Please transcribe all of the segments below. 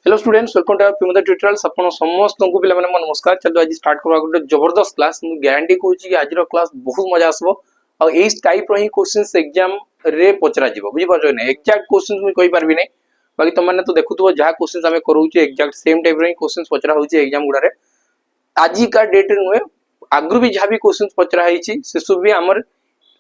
Hello students, welcome to पिमदा tutorials. अपन समस्त को पिला माने नमस्कार। चलो आज स्टार्ट करबा गोटे जबरदस्त क्लास। मु गारंटी कहूँ कि आज क्लास बहुत मजा आसबो और एई टाइप रो ही क्वेश्चंस एग्जाम रे पचरा जिवो। बुझि पाछो नै? एग्जैक्ट क्वेश्चंस मु कहि परबी नै, बाकी तुम माने तो देखुथबो जहा क्वेश्चंस हमें करूचे एग्जैक्ट सेम टाइप रो ही क्वेश्चंस पचरा होचे एग्जाम गुडा रे। आजि का डेट रे नुए आगु भी जहा भी क्वेश्चंस पचरा हेची से सब भी हमर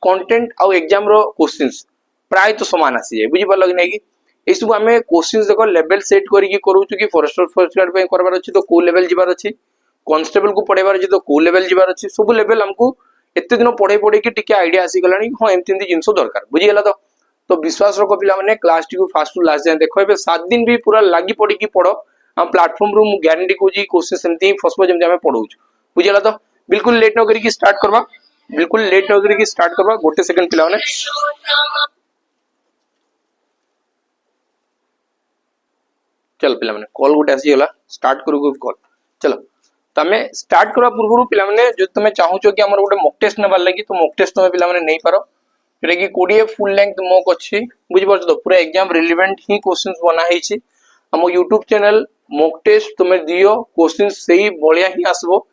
कंटेंट और एग्जाम रो क्वेश्चंस प्राय तो समान आसी जाय। बुझि पालो कि नै कि ए सब हमें क्वेश्चंस देखो लेवल सेट करिके करूछु कि फॉरेस्टर फर्स्ट गार्ड पे करबार अछि तो को लेवल जिबार अछि, कांस्टेबल को पढेबार अछि तो को लेवल जिबार अछि। सब लेवल हमको एते दिन पढे पढे कि टिके आईडिया आसी गलानी। हां एमति एमति जिंसो दरकार बुझि गेला तो विश्वास रखो पिला माने क्लास टी को फास्ट टू लास्ट जाय देखो। एबे 7 दिन भी पूरा लागी पड़ी कि पढो हम प्लेटफॉर्म रो मु गारंटी को जी क्वेश्चन एमति फसबो जेमति हमें पढौछु। बुझि गेला तो बिल्कुल लेट न करी कि स्टार्ट करबा। बिल्कुल लेट न करी कि स्टार्ट करबा। गोटे सेकंड पिला माने चल पिला माने कॉल गुटे आसी गला स्टार्ट करू कॉल। चलो तमे स्टार्ट करबा पूर्व पिला माने जो तमे चाहूचो कि हमर गुटे मॉक टेस्ट नबार लागि तो मॉक टेस्ट तमे पिला माने नै पारो। जेटा कि कोडिए फुल लेंथ मॉक अछि। बुझि परछ तो पूरा एग्जाम रिलेवेंट ही क्वेश्चंस बना हेछि। हम YouTube चैनल मॉक टेस्ट तमे दियो क्वेश्चंस सही बढिया ही आसबो।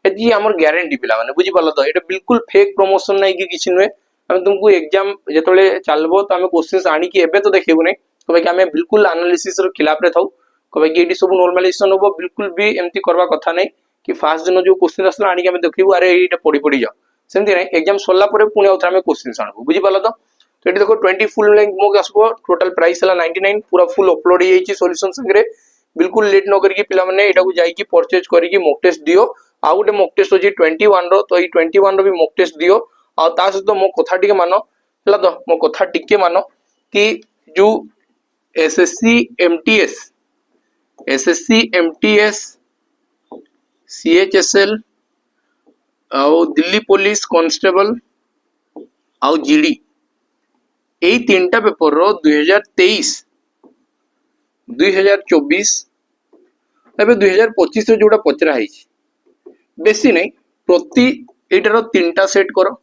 एजी हमर गारंटी पिला माने बुझि पालो तो एटा बिल्कुल फेक प्रमोशन नै कि किछि नै। हम तुमको एग्जाम जेतले चलबो त हमें क्वेश्चंस आनी कि एबे तो देखैबो नै कबे कि हमें बिल्कुल एनालिसिस रो खिलाफ रे थाउ। कबे कि एडी सब नॉर्मलाइजेशन होबो बिल्कुल भी एमती करबा कथा नै कि फास्ट दिन जो क्वेश्चन असला आनी कि हमें देखैबो अरे एटा पडी पडी जा सेमती नै। एग्जाम सोल्ला परे पुनी आउथरा हमें क्वेश्चन आनबो। बुझि पालो तो एटी देखो 20 फुल लेंथ मॉक आसबो। टोटल प्राइस हला 99 पूरा फुल अपलोड हे जाईची सॉल्यूशन संगरे। बिल्कुल लेट न करी कि पिला माने एटा को जाई कि परचेज करी कि मॉक टेस्ट दियो। आ गुटे मॉक टेस्ट होची 21 रो तो ई 21 रो भी मॉक टेस्ट दियो। आ ता सहित मो कथा टिके मानो हला तो मो कथा टिके मानो कि जो एसएससी एमटीएस सीएचएसएल और दिल्ली पुलिस कांस्टेबल और जीडी एई तीनटा पेपर रो 2023 2024 एबे 2025 रो जोटा पचरा हेछि बेसी नै प्रति एटारो तीनटा सेट करो,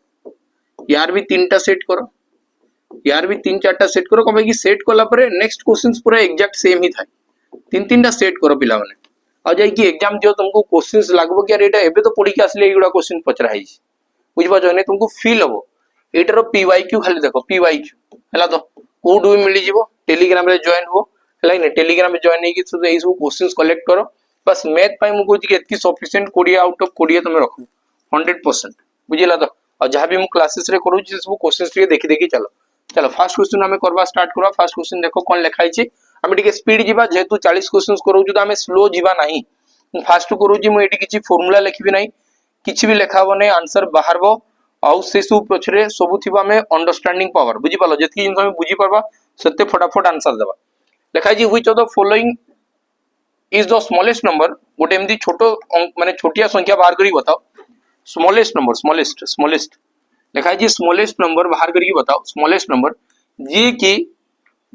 यार भी तीनटा सेट करो, यार भी तीन चारटा सेट करो। कबे कि सेट कला परे नेक्स्ट क्वेश्चंस पूरा एग्जैक्ट सेम ही थाय। तीन तीनटा सेट करो पिला माने आ जाई कि एग्जाम जो तुमको क्वेश्चंस लागबो कि अरे एटा एबे तो पढी के आसले एगुडा क्वेश्चन पचरा हेछि। बुझ पाछो नै तुमको फील हबो। एटारो पीवाईक्यू खाली देखो पीवाईक्यू हला तो कोड भी मिली जिवो। टेलीग्राम रे जॉइन हो हला नै टेलीग्राम में जॉइन नै कि सब एई सब क्वेश्चंस कलेक्ट करो। बस मैथ पाई मु कहूची कि एतकी सफिशिएंट 20 आउट ऑफ 20 तमे रखो 100%। बुझिला तो और जहां भी मु क्लासेस रे करूची सब क्वेश्चंस टिके देखि देखि चलो। चलो फर्स्ट क्वेश्चन हमें करबा स्टार्ट करबा। फर्स्ट क्वेश्चन देखो कोन लिखा हिची। हमें टिके स्पीड जिबा जेतु 40 क्वेश्चंस करूछु तो हमें स्लो जिबा नाही। मु फास्ट करूची मु एटी किछि फार्मूला लिखबी नाही, किछि भी लिखाबो नै, आंसर बाहरबो आउ से सब पछरे सब थिबा हमें अंडरस्टैंडिंग पावर। बुझि पालो जेतकी जिंस हमें बुझि परबा सत्ते फटाफट आंसर देबा। लिखा हिची which of the following is the smallest number. गोटे एमदी छोटो माने छोटिया संख्या बाहर करी बताओ। स्मॉलेस्ट नंबर स्मॉलेस्ट लिखा है स्मॉलेस्ट नंबर बाहर करके बताओ। स्मॉलेस्ट नंबर जी की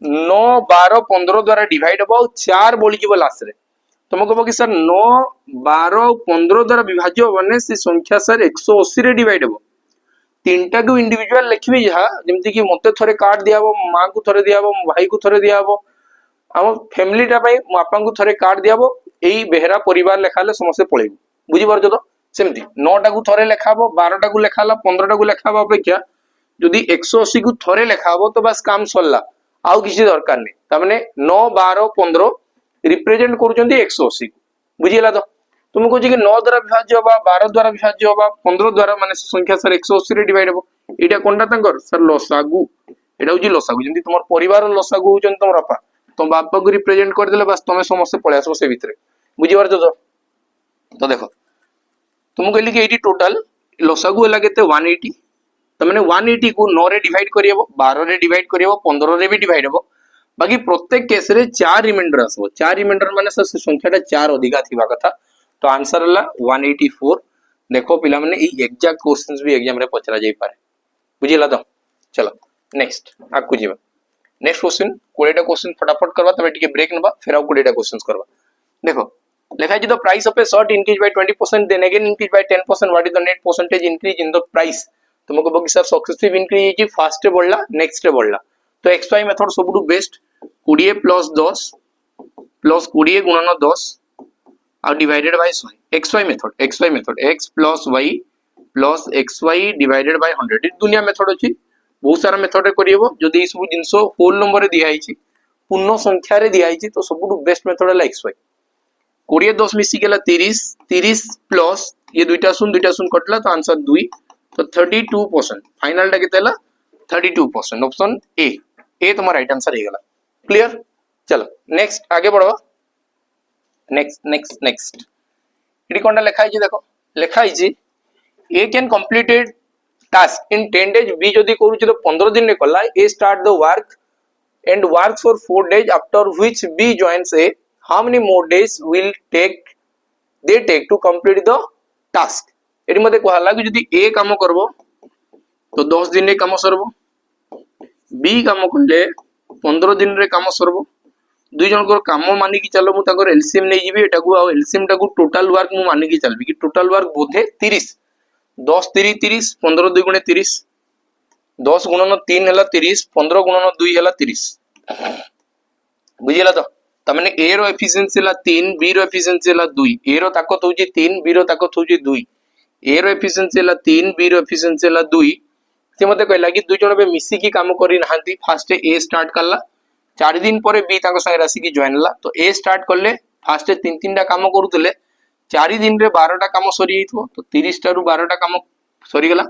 9 12 15 द्वारा डिवाइड हो 4 बोली जीव लास्ट रे तुम कहबो कि सर 9 12 15 द्वारा विभाज्य बने से संख्या सर 180 रे डिवाइड हो। तीनटा को इंडिविजुअल लिखबी जहा जेमति कि मते थरे कार्ड दियाबो, मां को थरे दियाबो, भाई को थरे दियाबो, हम फैमिली टा भाई मापा को थरे कार्ड दियाबो। एई बेहरा परिवार लेखाले समस्त पळेबो। बुझि परजो तो सेमती 9 टा को थरे लेखाबो, 12 टा को लेखाला, 15 टा को लेखाबो अपेक्षा जदि 180 को थरे लेखाबो तो बस काम सरला आउ किसी दरकार नै। त माने 9 12 15 रिप्रेजेंट करूचंदी 180 को। बुझिला तो तुम कहू कि 9 द्वारा विभाज्य होबा, 12 द्वारा विभाज्य होबा, 15 द्वारा माने संख्या सर 180 रे डिवाइड हो। एटा कोनटा तंकर सर लसागु। एटा होजी लसागु जेंति तुमर परिवार लसागु होचन तुम बापा तुम बापा को रिप्रेजेंट कर देले बस तुम समस्त पळे आसो से भितरे। बुझि परजो तो देखो तुम कहली कि एटी टोटल लसागु हला केते 180 त माने 180 को 9 रे डिवाइड करियबो, 12 रे डिवाइड करियबो, 15 रे भी डिवाइड हो। बाकी प्रत्येक केस रे 4 रिमाइंडर आसबो। 4 रिमाइंडर माने से संख्याटा 4 अधिका थिबा कथा। तो आंसर हला 184। देखो पिला माने ई एग्जैक्ट क्वेश्चंस भी एग्जाम रे पचरा जाई पारे। बुझिला तो चलो नेक्स्ट आकु जीवा। नेक्स्ट क्वेश्चन 20 टा क्वेश्चन फटाफट करबा तबे टिके ब्रेक नबा फिर आ 20 टा क्वेश्चंस करबा। देखो लिखा है the price of a shirt increased by 20% then again increased by 10%. What is the net percentage increase in the price? तुमको बोल कि सर सक्सेसिव इंक्रीज है फास्ट बढ़ला नेक्स्ट बढ़ला तो xy मेथड सबुटु बेस्ट 20 + 10 प्लस 20 गुणन 10 और divided by 100 xy method x plus y plus xy divided by 100 दुनिया मेथड अछि बहुत सारा मेथड रे करियबो जदी सब जिंस होल नंबर रे दिया आइछि पूर्ण संख्या रे दिया आइछि तो सबुटु बेस्ट मेथड है xy 20 10 मिसी गेला 30 30 प्लस ये दुईटा शून कटला तो आंसर 2 तो 32% फाइनल टा केतेला 32% ऑप्शन ए तुम्हारा राइट आंसर हे गेला क्लियर। चलो नेक्स्ट आगे बढ़वा नेक्स्ट इडी कोनटा लिखा है देखो लिखा है A can completed task in 10 days B जदी करू तो 15 दिन रे कला A start the work and works for 4 days after which B joins A, how many more days will they take to complete the task? Eighty मते कहला कि जदी A काम करबो तो 10 दिन रे काम सरबो B काम करले 15 दिन रे काम सरबो दुई जन को काम मानि की चलो मु ताकर एलसीएम नै जिबी एटा को एलसीएम टा को टोटल वर्क मु मानि की चलबी कि टोटल वर्क बोधे 30 10 3 30 15 2 गुणे 30 10 गुणन 3 हैला 30 15 गुणन 2 हैला 30 बुझिला तो तमने ए रो एफिशिएंसी ला 3 बी रो एफिशिएंसी ला 2 ए रो ताकत होची 3 बी रो ताकत होची 2 ए रो एफिशिएंसी ला 3 बी रो एफिशिएंसी ला 2 से मते कहला कि दुई जण बे मिसी की काम करी नहांती फर्स्ट ए स्टार्ट करला 4 दिन परे बी ताको संग राशि की जॉइन ला तो ए स्टार्ट करले फर्स्ट 3 टा काम करूतले 4 दिन रे 12 टा काम सरी हितबो तो 30 टा रु 12 टा काम सरी गेला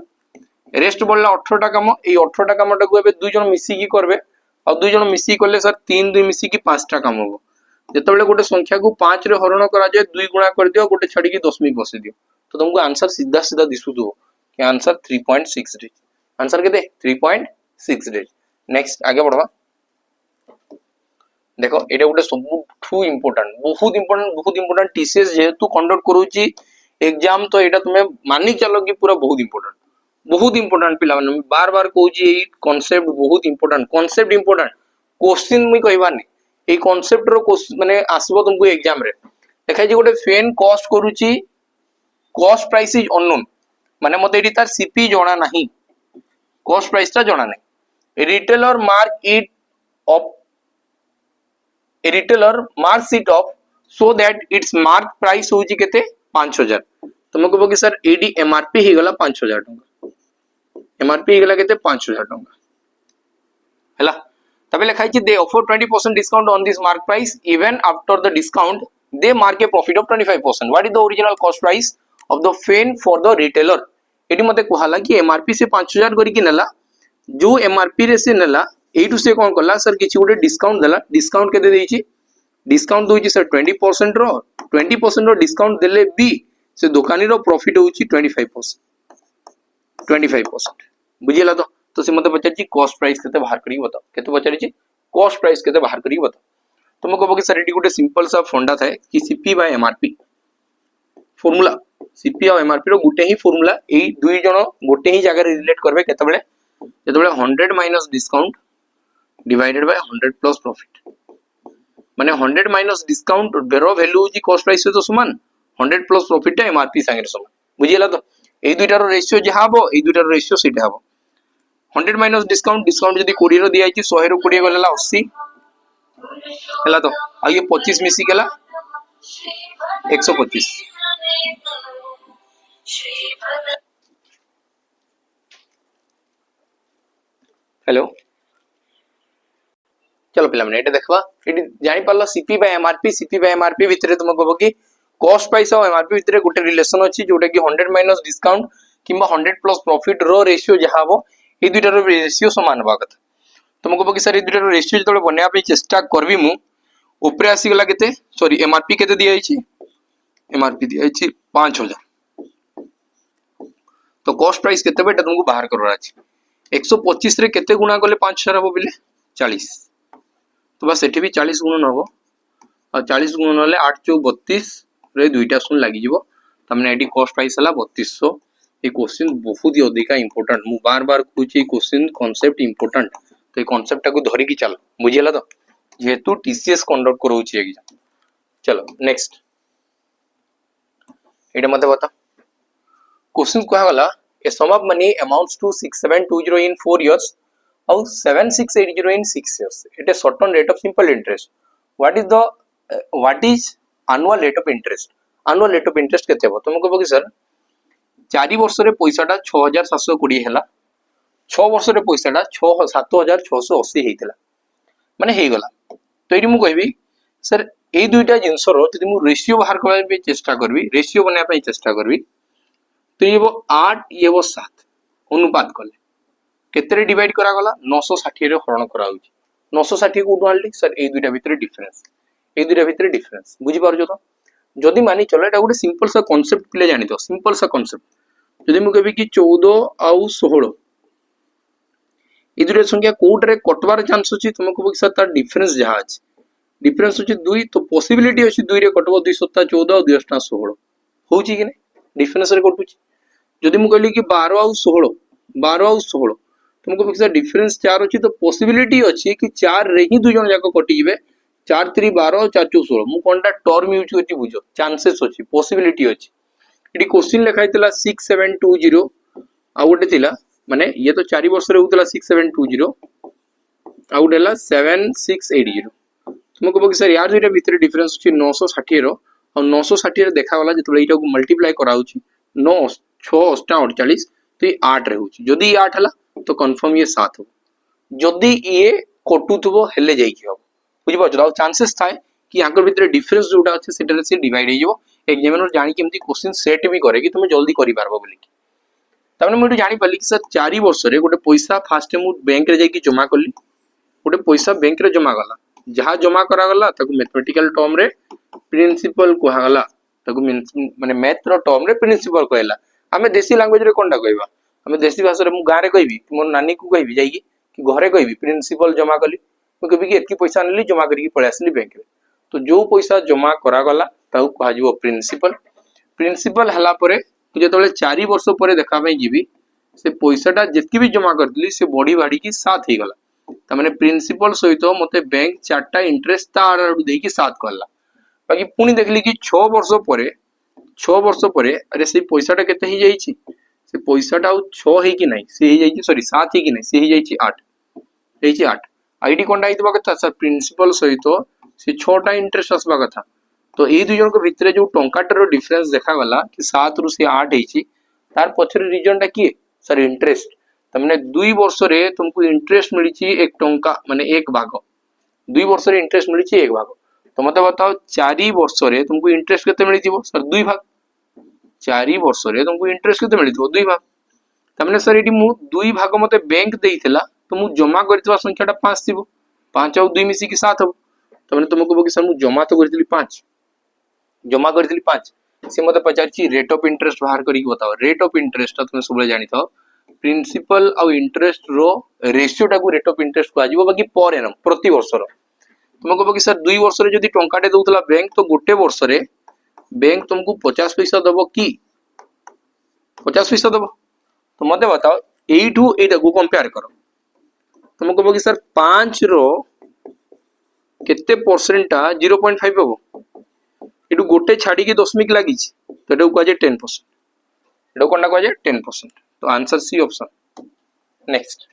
रेस्ट बोलला 18 टा काम ए 18 टा कामटा को एबे दुई जण मिसी की करबे और दुई जण मिसी करले सर 3 2 मिसी की 5 टा काम होबो जेतेबेले गोटे संख्या को 5 रे हरण करा जाय 2 गुणा कर दियो गोटे छाडी की दशमिक बसे दियो तो तुमको आंसर सीधा सीधा दिसुदो कि आंसर 3.6 डेज आंसर केते 3.6 डेज नेक्स्ट आगे बढ़वा देखो एटा गोटे सबठू इंपोर्टेंट बहुत इंपोर्टेंट टीसीएस जेहेतु कंडक्ट करूची एग्जाम तो एटा तुमे मानि चलो कि पूरा बहुत इंपोर्टेंट पिला माने बार बार कहूची ए कांसेप्ट बहुत इंपोर्टेंट क्वेश्चन मुई कहबानी ए कांसेप्ट रो माने आसबो तुमको एग्जाम रे देखै जे गोटे फैन कॉस्ट करूची कॉस्ट प्राइस इज अननोन माने मते एटी तार सीपी जणा नाही कॉस्ट प्राइस ता जणा नाही retailer mark it of a retailer marks it off so that its mark price होची केते 5000 तुमको कहबो कि सर एडी एमआरपी हे गला 5000 टका एमआरपी हे गला केते 5000 टका हला तबे लिखाई छी they offer 20% discount on this mark price even after the discount they mark a profit of 25% what is the original cost price of the fan for the retailer एडी मते कहला कि एमआरपी से 5000 करी कि नेला जो एमआरपी रे से नेला एटू से कौन कला सर किछि गोटे डिस्काउंट देला डिस्काउंट केते देइछि डिस्काउंट दोइछि सर 20% रो डिस्काउंट देले बी से दुकानी रो प्रॉफिट होछि 25% बुझिला तो से मते पचाछि कॉस्ट प्राइस केते बाहर करी बताओ केते पचाछि कॉस्ट प्राइस केते बाहर करी बताओ तुम कहबो कि सर एटी गोटे सिंपल सा फंडा थाए कि CP by MRP formula CP और एमआरपी रो गोटे ही फार्मूला एई दुई जण गोटे ही जगह रिलेट करबे केतेबेले जेतेबेले 100 minus discount divided by 100 plus profit माने 100 माइनस डिस्काउंट बेरो वैल्यू जी कॉस्ट प्राइस से तो समान 100 प्लस प्रॉफिट टा एमआरपी संगे समान बुझिला तो ए दुइटार रेशियो जहा हबो ए दुइटार रेशियो सीटा हबो 100 माइनस डिस्काउंट जदी 20 रो दिया आइछि 100 रो 20 गलेला 80 हला तो आ ये 25 मिसी गेला 125 हेलो चलो पिला माने एटा देखबा एटी जानि पारला सीपी बाय एमआरपी भितरे तुम कहबो कि कॉस्ट प्राइस और एमआरपी भितरे गोटे रिलेशन अछि जोटा कि 100 minus discount किबा 100 plus profit row ratio जहा हो ए दुइटा रो रेशियो समान होबा कथा तुम कहबो कि सर ए दुइटा रो रेशियो जतले बनिया पे चेष्टा करबी मु ऊपर आसी गला केते सॉरी एमआरपी केते दिया आइछि एमआरपी दिया आइछि 5000 तो कॉस्ट प्राइस केते बेटा तुमको बाहर करवा अछि 125 रे केते गुणा करले 5000 हबो बिले 40 तो बस एठी भी 40 गुणन हबो और 40 गुणन हले 8 चौक 32 रे दुईटा शून्य लागि जिवो तमने एठी कॉस्ट प्राइस हला 3200 ए क्वेश्चन बहुत ही अधिका इंपोर्टेंट मु बार बार पूछी क्वेश्चन कांसेप्ट इंपोर्टेंट तो ए कांसेप्ट को धरि की चल बुझियला तो जेतु टीसीएस कंडक्ट करोछि एग्जाम चलो नेक्स्ट एटा मते बता क्वेश्चन कहा गला a sum of money amounts to 6720 इन 4 years और 7680 in 6 years at a certain rate of simple interest. What is the what is annual rate of interest annual rate of interest केते हो तुमको कहबो कि सर 4 वर्ष रे पैसाटा 6720 हैला 6 वर्ष रे पैसाटा 7680 हेतिला माने हे गला तो एटी मु कहबी सर ए दुईटा जिंस रो जदि मु रेशियो बाहर करबा पे चेष्टा करबी रेशियो बना पे चेष्टा करबी तो ये वो 8 ये वो 7 अनुपात कले केते डिवाइड करा गला 960 रे हरण करा होची 960 को उडवाली सर ए दुईटा भीतर डिफरेंस बुझी पारजो तो जदि मानी चलो एटा गोटे सिंपल सा कांसेप्ट पिले जानि तो सिंपल सा कांसेप्ट जदि मु कहबी कि 14 आउ 16 ए दुईटा संख्या कोटरे कटवार चांस अछि तुमको कहबी सर तार डिफरेंस जहा अछि डिफरेंस अछि 2 तो पॉसिबिलिटी अछि 2 रे कटबो 2 7 14 और 2 8 16 होची कि नै डिफरेंस रे कटुची जदि मु कहली कि 12 आउ 16 तुमको कहबी सर डिफरेंस 4 अछि तो पॉसिबिलिटी अछि कि 4 रे ही दु जन जाको कटि जिवे 4 3 12 4 4 16 मु कोनटा टर्म यूज करती बुझो चांसेस अछि पॉसिबिलिटी अछि एटी क्वेश्चन लिखा हितला 6720 आ गोटे थिला माने ये तो 4 वर्ष रे होतला 6720 आ गोटेला 7680 तुमको कहबो कि सर यार दुईटा भीतर डिफरेंस अछि 960 रो और 960 रे देखा वाला जतले एटा को मल्टीप्लाई करा होछि 9 6 8 48 तो ये 8 रे होछि जदी 8 हला तो कंफर्म ये 7 हो जदी ये कटुथबो हेले जाई कि हो बुझि पाछो चांसेस थाए कि याकर भीतर डिफरेंस जोटा अछि सेटा से डिवाइड हे जो एग्जामिनर जानि केमती क्वेश्चन सेट भी करे कि तुम जल्दी करि पारबो बोली तमने मु जानि पाली कि सर 4 वर्ष रे गोटे पैसा फास्ट मु बैंक रे जाई कि जमा करली गोटे पैसा बैंक रे जमा गला जहा जमा करा गला ताको मैथमेटिकल टर्म रे प्रिंसिपल कोहा गला ताको माने मैथ रो टर्म रे प्रिंसिपल कहला हमें देसी लैंग्वेज रे कोनडा कहबा हमें देसी भाषा रे मु गारे कहबी मोर नानी को कहबी जाई कि घरे कहबी प्रिंसिपल जमा कली मु कहबी कि एतकी पैसा नली जमा करी पळे आसली बैंक रे तो जो पैसा जमा करा गला ताको कहा जीवो प्रिंसिपल हला परे जेतले 4 वर्ष परे देखा पई जीवी से पैसाटा जेतकी भी जमा करदली से बॉडी बाडी की 7 हे गला त माने प्रिंसिपल सहित मते बैंक 4टा इंटरेस्ट तार दे की 7 करला बाकी पुनी देखली कि 6 वर्ष परे अरे से पैसाटा केते ही जाई छी से पैसाटा 6 हे कि नहीं से ही जाई छी सॉरी 7 हे कि नहीं से ही जाई छी 8 हे छी 8 आईडी कोनडा आइतबा कथा सर प्रिंसिपल सहित से 6टा इंटरेस्ट आसबा कथा तो ए दुई जन को भितरे जो टंकाटर डिफरेंस देखा गला कि 7 रु से 8 हेची तार पछरे रीजन टा की सर इंटरेस्ट तमने 2 वर्ष रे तुमको इंटरेस्ट मिली छी 1 टंका माने 1 भाग 2 वर्ष रे इंटरेस्ट मिली छी 1 भाग तो मते बताओ 4 वर्ष रे तुमको इंटरेस्ट केते मिली थिबो सर 2 भाग 4 वर्ष रे तुमको इंटरेस्ट केते मिली थिबो 2 भाग तमने सर एटी मु 2 भाग मते बैंक देइथिला तो मु जमा करथिबा संख्याटा 5 थिबो 5 और 2 मिसी की 7 हो तमने तुमको बोकी सर मु जमा तो करथिली 5 जमा करथिली 5 से मते पचारची रेट ऑफ इंटरेस्ट बाहर करी बताओ रेट ऑफ इंटरेस्ट तुम सब जानि तो प्रिंसिपल और इंटरेस्ट रो रेशियो टा को रेट ऑफ इंटरेस्ट को आजिबो बाकी पर एनम प्रति वर्ष रो तुमको बोकी सर 2 वर्ष रे जदी टंकाटे दउतला बैंक तो गोटे वर्ष रे बैंक तुमको 50 पैसा दबो की 50 पैसा दबो तो मते बताओ एठू एटा को कंपेयर करो तुमको बोकी सर 5 रो केते परसेंटा 0.5 हबो एटू गोटे छाड़ी की दशमिक लागी तो एटा को 10% एटा कोनटा को 10% तो आंसर सी ऑप्शन नेक्स्ट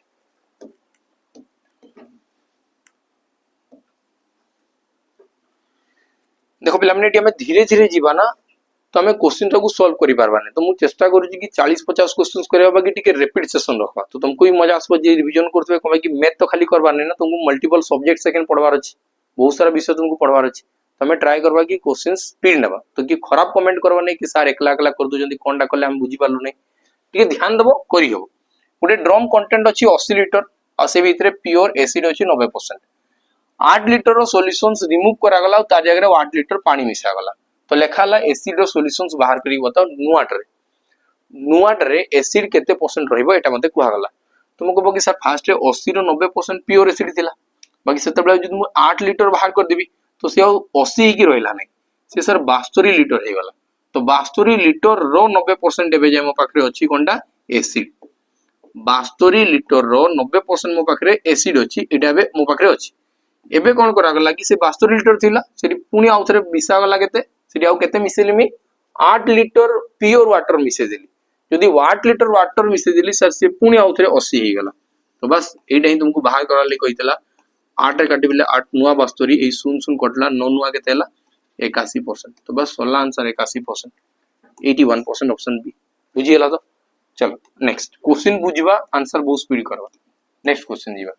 देखो पिला माने हमें धीरे धीरे जीवा ना तो हमें क्वेश्चन टाको सॉल्व करि पारबा नै तो मु चेष्टा करू कि 40 50 क्वेश्चंस करबा बाकी टिके रिपीट सेशन रखबा तो तुमको भी मजा आसबो जे रिवीजन करथबे कबे कि मैथ तो खाली करबा नै ना तुमको मल्टीपल सब्जेक्ट सेकंड पढ़वार अछि बहुत सारा विषय तुमको पढ़वार अछि तमे ट्राई करबा कि क्वेश्चन स्पीड नेबा तो कि खराब कमेंट करबा नै कि सर एकला एकला कर दो जंदी कोनटा करले हम बुझी पारलु नै टिके ध्यान देबो करी हो गुटे ड्रम कंटेंट अछि 80 लीटर आ से भीतर प्योर एसिड अछि 90% 8 लीटर रो सॉल्यूशंस रिमूव करा गला ता जगह रे 8 लीटर पानी मिसा गला तो लेखाला एसिड रो सॉल्यूशंस बाहर करी बताओ नुआट रे एसिड केते परसेंट रहइबो एटा मते कुहा गला तुमको बोकी सर फास्ट रे 80 रो 90% प्योर एसिड थिला बाकी सेते बेला जदि मु 8 लीटर बाहर कर देबी तो से 80 ही की रहला नै से सर 72 लीटर हे गला तो 72 लीटर रो 90% एबे जे मो पाखरे अछि कोनटा एसिड 72 लीटर रो 90% मो पाखरे एसिड अछि एटा बे मो पाखरे अछि एबे कोन करा गला कि से 72 लीटर थिला सेठी पुनी आउथरे मिसा गला केते सेठी आउ केते मिसेली मी 8 लीटर प्योर वाटर मिसे देली जदी 8 लीटर वाटर मिसे देली सर से पुनी आउथरे 80 हे गला तो बस एटा ही तुमको बाहर करा ले कहितला 8 रे काटी बिले 8 नुआ 72 ए शून्य शून्य कटला 9 नुआ केते हला 81%। तो बस सोला आंसर 81%, 81% ऑप्शन बी बुझी हला। तो चलो नेक्स्ट क्वेश्चन बुझवा, आंसर बहुत स्पीड करवा। नेक्स्ट क्वेश्चन जीवा।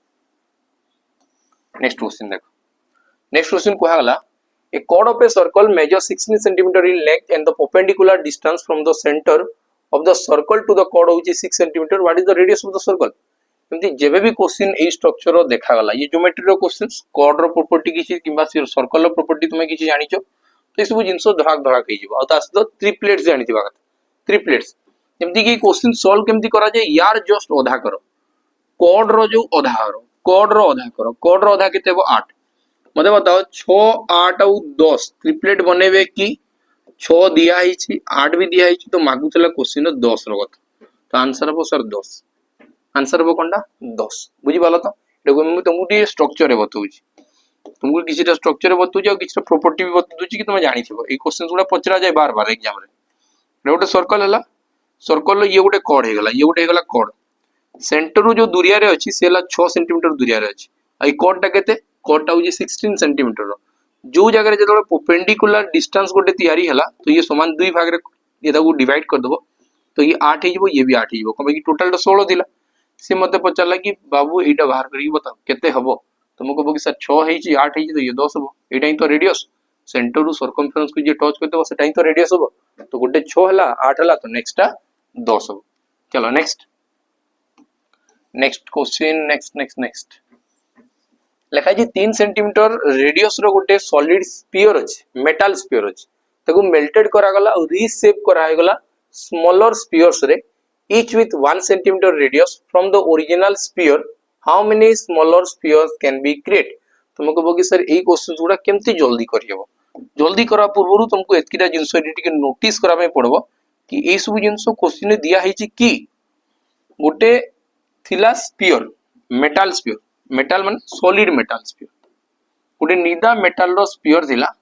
नेक्स्ट क्वेश्चन देखो, नेक्स्ट क्वेश्चन को हला a chord of a circle measures 16 centimeter in length and the perpendicular distance from the center of the circle to the chord which is 6 centimeter, what is the radius of the circle। एमती जेबे भी question ए structure रो देखा गला, ये geometry रो questions cord रो property किछि किबा circle रो property तुमे किछि जानिचो, तो सब जिंसो धड़ाक धड़ाक हे जिवो। आ तास तो ट्रिपलेट्स जानिथिबा कथा, ट्रिपलेट्स एमती कि क्वेश्चन सॉल्व केमती करा जाय, यार जस्ट ओधा करो कॉर्ड रो जो ओधा करो, कॉर्ड रो ओधा करो, कॉर्ड रो ओधा केते हो 8। मते बताओ 6 8 और 10 ट्रिपलेट बनेबे कि 6 दिया हिची 8 भी दिया हिची, तो मागुतला क्वेश्चन 10 रो कथा, तो आंसर हो सर 10, आंसर हो कोनटा 10 बुझी पालो। तो देखो मैं तुमको डी स्ट्रक्चर रे बतौची, तुमको किछटा स्ट्रक्चर रे बतौची और किछटा प्रॉपर्टी भी बतौची कि तुम जानिथिबो। ए क्वेश्चन गुडा पचरा जाय बार बार एग्जाम रे। गोटे सर्कल हला, सर्कल ये गोटे कॉर्ड हे गला, ये गोटे हे गला कॉर्ड, सेंटर रो जो दूरिया रे अछि से हला 6 सेंटीमीटर दूरिया रे अछि। आई कॉर्ड टा केते, कॉर्ड टा होची 16 सेंटीमीटर रो। जो जगह रे जेतोले परपेंडिकुलर डिस्टेंस गोटे तयारी हला, तो ये समान दुई भाग रे ये ताको डिवाइड कर दबो, तो ये 8 हे जिवो, ये भी 8 हे जिवो। कबे कि टोटल 16 दिला, से मते पचारला कि बाबू एटा बाहर करी बताओ केते हबो, तुमको कहबो कि सर 6 हे छि 8 हे छि, तो ये 10 हबो। एटा ही तो रेडियस, सेंटर रु सर्कमफरेंस को जे टच करते सेटा ही तो रेडियस हबो। तो गोटे 6 हला 8 हला, तो नेक्स्ट टा 10 हबो। चलो नेक्स्ट, नेक्स्ट क्वेश्चन, नेक्स्ट लिखा जी 3 सेंटीमीटर रेडियस रो गोटे सॉलिड स्फीयर अछि, मेटल स्फीयर अछि, ताको मेल्टेड करा गला और रीशेप करा गला स्मॉलर स्फीयर्स रे, each with 1 centimeter radius from the original sphere, how many smaller spheres can be created। तुमको बोगी सर ए क्वेश्चन गुडा केमती जल्दी करियबो, जल्दी करा पूर्वरु तुमको एतकीटा जिंस टिके नोटिस करा में पड़बो कि ए सब जिंस क्वेश्चन दिया हिची कि गोटे थिला स्फीयर, मेटल स्फीयर, मेटल माने सॉलिड मेटल स्फीयर, गोटे निदा मेटल रो स्फीयर थिला,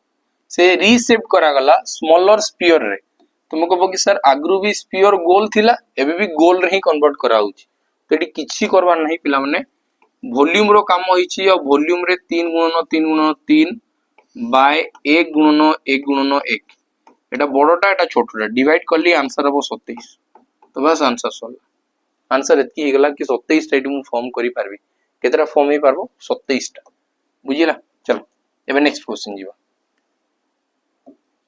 से रीशेप करा गला स्मॉलर स्फीयर रे। तुमको कहबो कि सर आगरु भी स्फीयर गोल थिला, एबे भी गोल रे ही कन्वर्ट करा होची, तो एटी किछि करबार नहीं पिला माने। वॉल्यूम रो काम होईची और वॉल्यूम रे 3 गुणन 3 गुणन 3 बाय 1 गुणन 1 गुणन 1, एटा बड़टा एटा छोटटा डिवाइड करली आंसर हबो 27। तो बस आंसर सॉल्व, आंसर एतकी हे गला कि 27 टा मु फॉर्म करि पारबी। केतरा फॉर्म हे पारबो 27 टा, बुझिला। चलो एबे नेक्स्ट क्वेश्चन जीवा।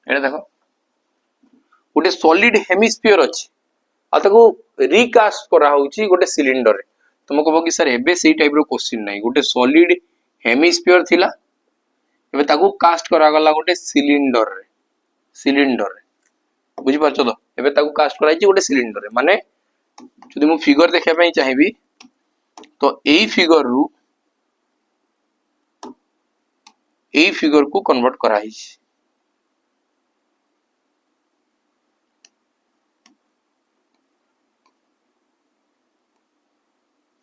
एटा देखो गोटे सॉलिड हेमिस्फीयर अछि आ ताको रिकास्ट करा होची गोटे सिलिंडर रे। तुमको कहबो कि सर एबे सेही टाइप रो क्वेश्चन नाही, गोटे सॉलिड हेमिस्फीयर थिला, एबे ताको कास्ट करा गला गोटे सिलिंडर रे, सिलिंडर रे बुझि पाछो। तो एबे ताको कास्ट कराई छी गोटे सिलिंडर रे, माने जदि मु फिगर देखा पई चाहेबी तो एई फिगर रु एई फिगर को कन्वर्ट कराई छी,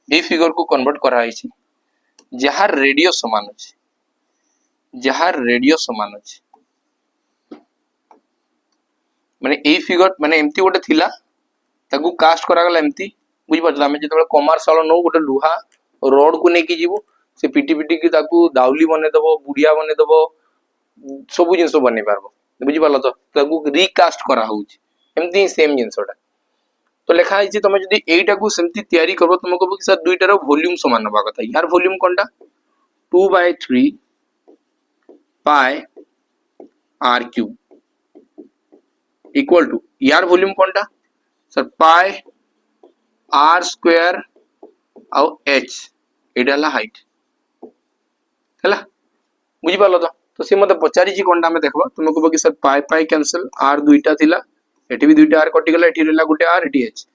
ए फिगर को कन्वर्ट कराई छी जहार रेडियस समान अछि, जहार रेडियस समान अछि, माने ए फिगर माने एम्ति गोटे थिला, ताकू कास्ट करा गला एम्ति, बुझि पाछला। हम जेतबे कमर्शियल नो गोटे लुहा रॉड को नेकी जीवो, से पिटी पिटी की ताकू दाउली बने दबो, बुढ़िया बने दबो, सब जिंस बने पारबो, बुझि पालो। तो ताकू रिकास्ट करा होउची एम्ति सेम जिंसटा। तो लिखा है तुम जदि एटा को सेमती तैयारी करबो, तुमको कहबो कि सर दुईटार वॉल्यूम समान होबा कथा। यार वॉल्यूम कोनटा 2/3 pi r cube equal to, यार वॉल्यूम कोनटा सर पाई आर स्क्वायर और एच, एटा ला हाइट हला, बुझि पालो। तो से मते पचारी छी कोनटा में देखबो, तुमको कहबो कि सर पाई पाई कैंसिल, आर दुईटा थिला, एठी भी दुईटा आर कटि गला, एठी रहला गुटे आर, एठी एच।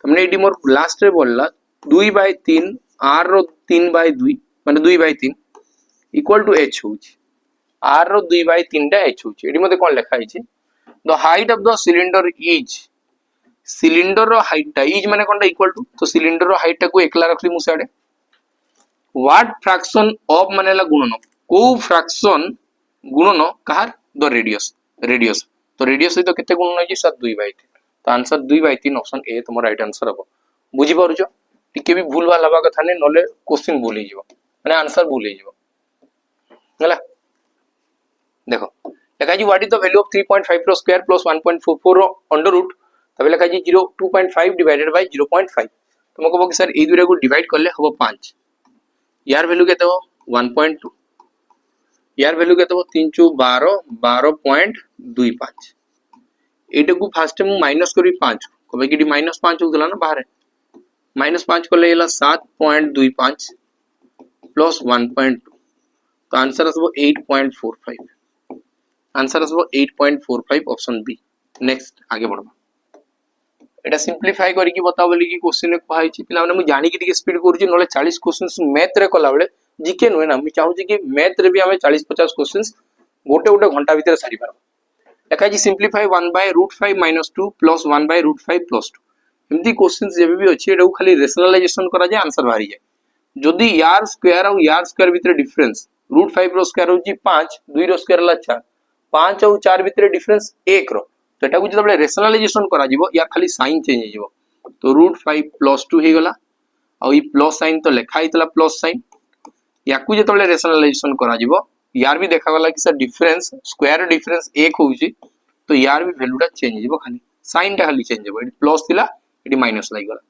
हमने एठी मोर लास्ट रे बोलला 2/3 आर रो 3/2 माने 2/3 इक्वल टू एच होची, आर रो 2/3 टा एच होची। एठी मते कोन लिखा हिची, the height of the cylinder is, cylinder रो हाइट टा इज माने कोनटा इक्वल टू, तो सिलिंडर रो हाइट टा को एकला रखली मु साडे। व्हाट फ्रैक्शन ऑफ मानेला गुणन, को फ्रैक्शन गुणन कहार द रेडियस, रेडियस, तो रेडियस तो केते गुणन होची 2/3, तो आंसर 2/3 ऑप्शन ए तुम राइट आंसर हबो। बुझि पारुछो, टिके भी भूल भाल हवा कथा नै, नले क्वेश्चन भूल हिजो माने आंसर भूल हिजो। हला देखो लिखा जी what is the value of 3.5 रो स्क्वायर प्लस 1.44 रो अंडर रूट तबे लिखा जी 2.5 डिवाइडेड बाय 0.5 तुमको बोल कि सर ए दुरे को डिवाइड करले हबो 5 यार वैल्यू केते हो 1.2 यार वैल्यू केते हो 3 × 12 12.25 एटा को फास्ट में माइनस करी 5 कबे कि -5 होतला ना बाहर -5 को लेला 7.25 प्लस 1.2 तो आंसर आसबो 8.45 आंसर आसबो 8.45 ऑप्शन बी नेक्स्ट आगे बढ़बा एटा सिंपलीफाई करी कि बता बोली कि क्वेश्चन में कहै छी पिला माने मु जानि कि स्पीड करू छी नले 40 क्वेश्चंस मैथ रे कला बेले जीके नुहे ना मु चाहू छी कि मैथ रे भी हमें 40 50 क्वेश्चंस गोटे गोटे घंटा भीतर सारी पार लिखा जी सिंपलीफाई 1/√5 - 2 प्लस 1/√5 प्लस 2 एमती क्वेश्चंस जेबे भी अछि एटा खाली रेशनलाइजेशन करा जाय आंसर बाहरी जाय जदी यार स्क्वायर और यार स्क्वायर भीतर डिफरेंस √5 रो स्क्वायर होची 5 2 रो स्क्वायर ला 4 5 और 4 भीतर डिफरेंस 1 रो तो एटा को जब रेशनलाइजेशन करा जिवो या खाली साइन चेंज हो जिवो तो √5 प्लस 2 हे गला और ई प्लस साइन तो लिखा हितला प्लस साइन या को जब रेशनलाइजेशन करा जिवो यार भी देखा गला कि सर डिफरेंस स्क्वायर डिफरेंस 1 होउची तो यार भी वैल्यूटा चेंज जिवो खाली साइन टा खाली चेंज जिवो एटी प्लस थिला एटी माइनस लागि गला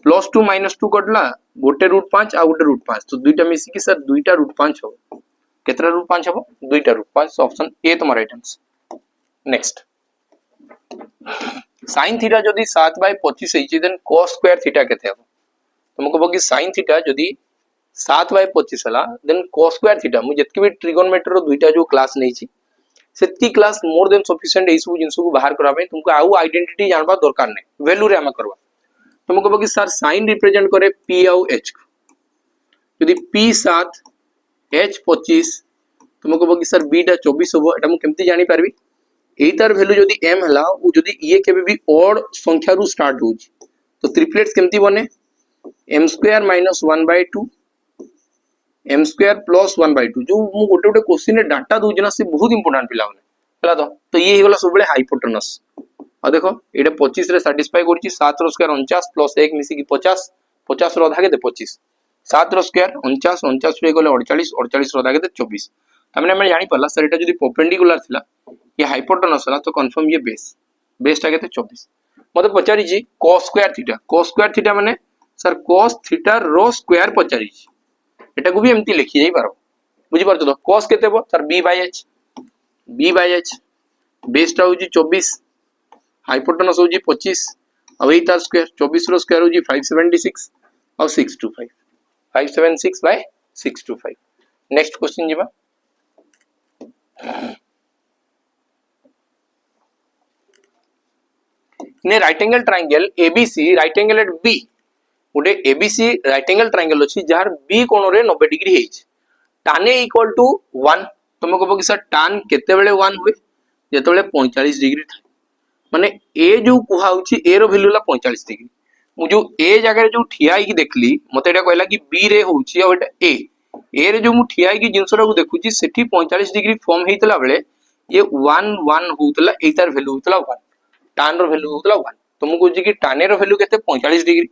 +2 - 2 कटला गोटे √5 आ गोटे √5 तो दुईटा मिसी कि सर दुईटा √5 हो केतरा √5 हो दुईटा √5 ऑप्शन ए तुम्हारा right answer next sin theta जदी 7/25 हेची देन cos स्क्वायर थीटा केते हो तुमको बोगी sin थीटा जदी 7/25 हला देन cos स्क्वायर थीटा मु जतके भी ट्रिगोनोमेट्री रो दुईटा जो क्लास नै छी सेती क्लास मोर देन सफिशिएंट एई सब जिंस को बाहर करा पे तुमको आउ आइडेंटिटी जानबा दरकार नै वैल्यू रे हम करबा तुमको बोगी सर sin रिप्रेजेंट करे p और h यदि p 7 h 25 तुमको बोगी सर b टा 24 होबो एटा मु केमती जानि पारबी एई तार वैल्यू जदी m हला उ जदी ये केबे भी ऑड संख्या रु स्टार्ट होची तो ट्रिपलेट्स केमती बने m square - 1/2 m square plus 1/2 जो मु गोटे गोटे क्वेश्चन रे डाटा दउ जना से बहुत इंपोर्टेंट पिला हला तो ये हेगला सब बेले हाइपोटेनस आ देखो एटा 25 रे सैटिस्फाई करची 7 रो स्क्वायर 49 प्लस 1 मिसी की 50 50 रो आधा के 25 7 रो स्क्वायर 49 49 रे गले 48 48 रो आधा के 24 तमने हम जानि पल्ला सर एटा जदी परपेंडिकुलर थिला ये हाइपोटेनस हला तो कंफर्म ये बेस टा केते 24 मते पचारी जी cos स्क्वायर थीटा माने sir cos theta rho square पचारी जी एटा को भी एमती लिखि जाई पारो बुझी परतो तो cos केते बो सर b/h बेस टा होजी 24 हाइपोटेनस होजी 25 अब एई तार स्क्वायर 24 रो स्क्वायर होजी 576 और 625 576/625 नेक्स्ट क्वेश्चन जीवा ने right angle triangle ABC right angle at B गोटे ABC राइट एंगल ट्रायंगल अछि जार B कोण रे 90 डिग्री हेछि tan A = 1 तुमको बोगी सर tan केते बेले 1 हुए जेते बेले 45 डिग्री था माने A जो कुहा होछि A रो वैल्यू ला 45 डिग्री मु जो A जगह रे जो ठिया ही देखली मते एटा कहला कि B रे होछि और एटा A रे जो मु ठिया ही जिंसरा को देखुछि सेठी 45 डिग्री फॉर्म हेतला बेले ये 1 1 होतला ए तार वैल्यू होतला 1 tan रो वैल्यू होतला 1 तुमको जी कि tan रो वैल्यू केते 45 डिग्री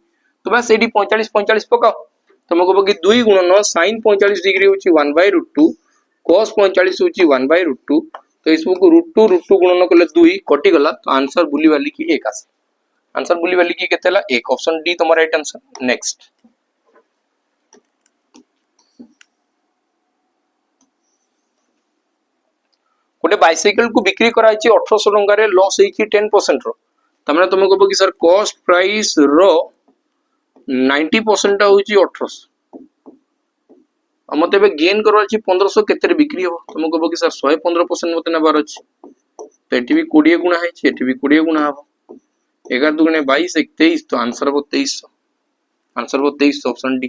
तो बस एडी 45 45 पकाओ तुमको बोगी 2 गुणन sin 45 डिग्री होची 1/√2 cos 45 होची 1/√2 तो इसको √2 गुणन करले 2 कटि गला तो आंसर बुली वाली की 1 आसे आंसर बुली वाली की केतेला 1 ऑप्शन डी तुम्हारा राइट आंसर नेक्स्ट गोटे बाइसाइकल को बिक्री कराई 1800 टंका रे लॉस हेची 10% रो तमने तुमको बोगी सर कॉस्ट प्राइस रो 90% टा होची 1800 मते बे गेन करवा छी 1500 केते रे बिक्री हो तुमको बोगी सर 115% मते नबार अछि तो एटी भी 20 गुना है छी एटी भी 20 गुना हो 11 दुगुणे 22 23 तो आंसर हो 2300 ऑप्शन डी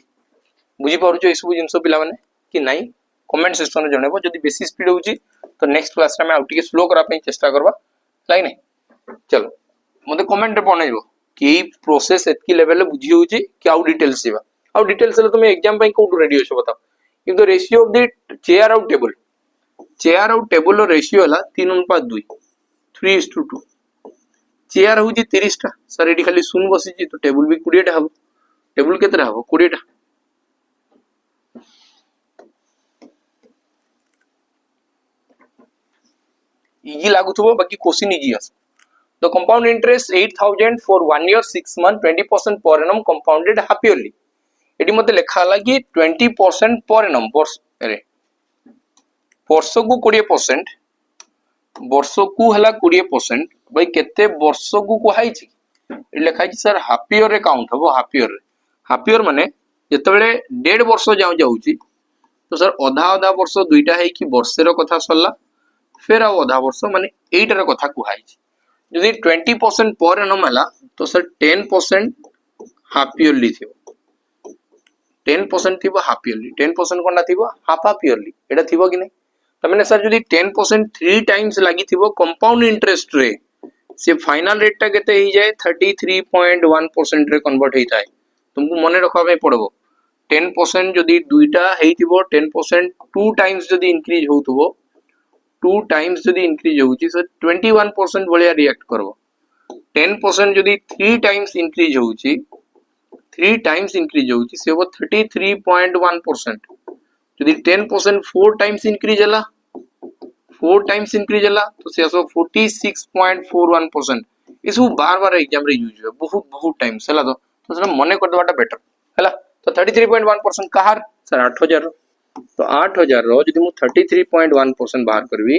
बुझी पारुछो इसु जिंसो पिला माने कि नाही कमेंट सेक्शन रे जणेबो जदी बेसी स्पीड होची तो नेक्स्ट क्लास रे मैं आउट के स्लो करा पे चेष्टा करबा लाइ नै चलो मते कमेंट रे बनाइबो कि प्रोसेस एतकी लेवल रे बुझी होची कि आउ डिटेल्स जीवा आउ डिटेल्स ले तुम एग्जाम पे कोड रेडी होछो बताओ if the ratio of the chair out table रो रेशियो हला 3:2 3:2 चेयर होची 30 टा सर एडी खाली सुन बसी छी तो टेबल भी 20 टा हबो टेबल केतरा हबो 20 टा इजी लागुथबो बाकी क्वेश्चन इजी आस the compound interest 8000 for 1 year 6 month 20% per annum compounded half yearly एटी मते लिखा हला कि 20% पर एनम वर्ष रे वर्ष को 20% वर्ष को हला 20% भाई केते वर्ष को कुहाई छी लिखा छी सर हाफ ईयर रे काउंट हबो हाफ ईयर माने जेतेबेले 1.5 वर्ष जाउची तो सर अधा वर्ष दुईटा है कि वर्षेर कथा सरला फिर आ अधा वर्ष माने 8 रे कथा कुहाई छी यदि 20% पर एनम हला तो सर 10% हाफ ईयरली थिबो 10% थिबो हाफ ईयरली 10% कोनटा थिबो हाफ ईयरली एटा थिबो कि नै तमने सर जदि 10% 3 टाइम्स लागि थिबो कंपाउंड इंटरेस्ट रे से फाइनल रेट टा केते ही जाए 33.1% रे कन्वर्ट हेता है तुमको मने रखवा में पड़बो 10% जदि दुईटा हेतिबो 10% 2 टाइम्स जदि इंक्रीज होतबो 2 टाइम्स जदि इंक्रीज होउची सर 21% भलिया रिएक्ट करबो 10% जदि 3 टाइम्स इंक्रीज होउची 3 टाइम्स इंक्रीज होउची से वो 33.1% जदि 10% 4 टाइम्स इंक्रीज हला 4 टाइम्स इंक्रीज हला तो से आसो 46.41% इसु बार बार एग्जाम रे यूज हो बहुत बहुत टाइम्स हला तो सर मने कर देबाटा बेटर हला तो 33.1% कहार सर 8000 तो 8000 रो जदि मु 33.1% बाहर करबी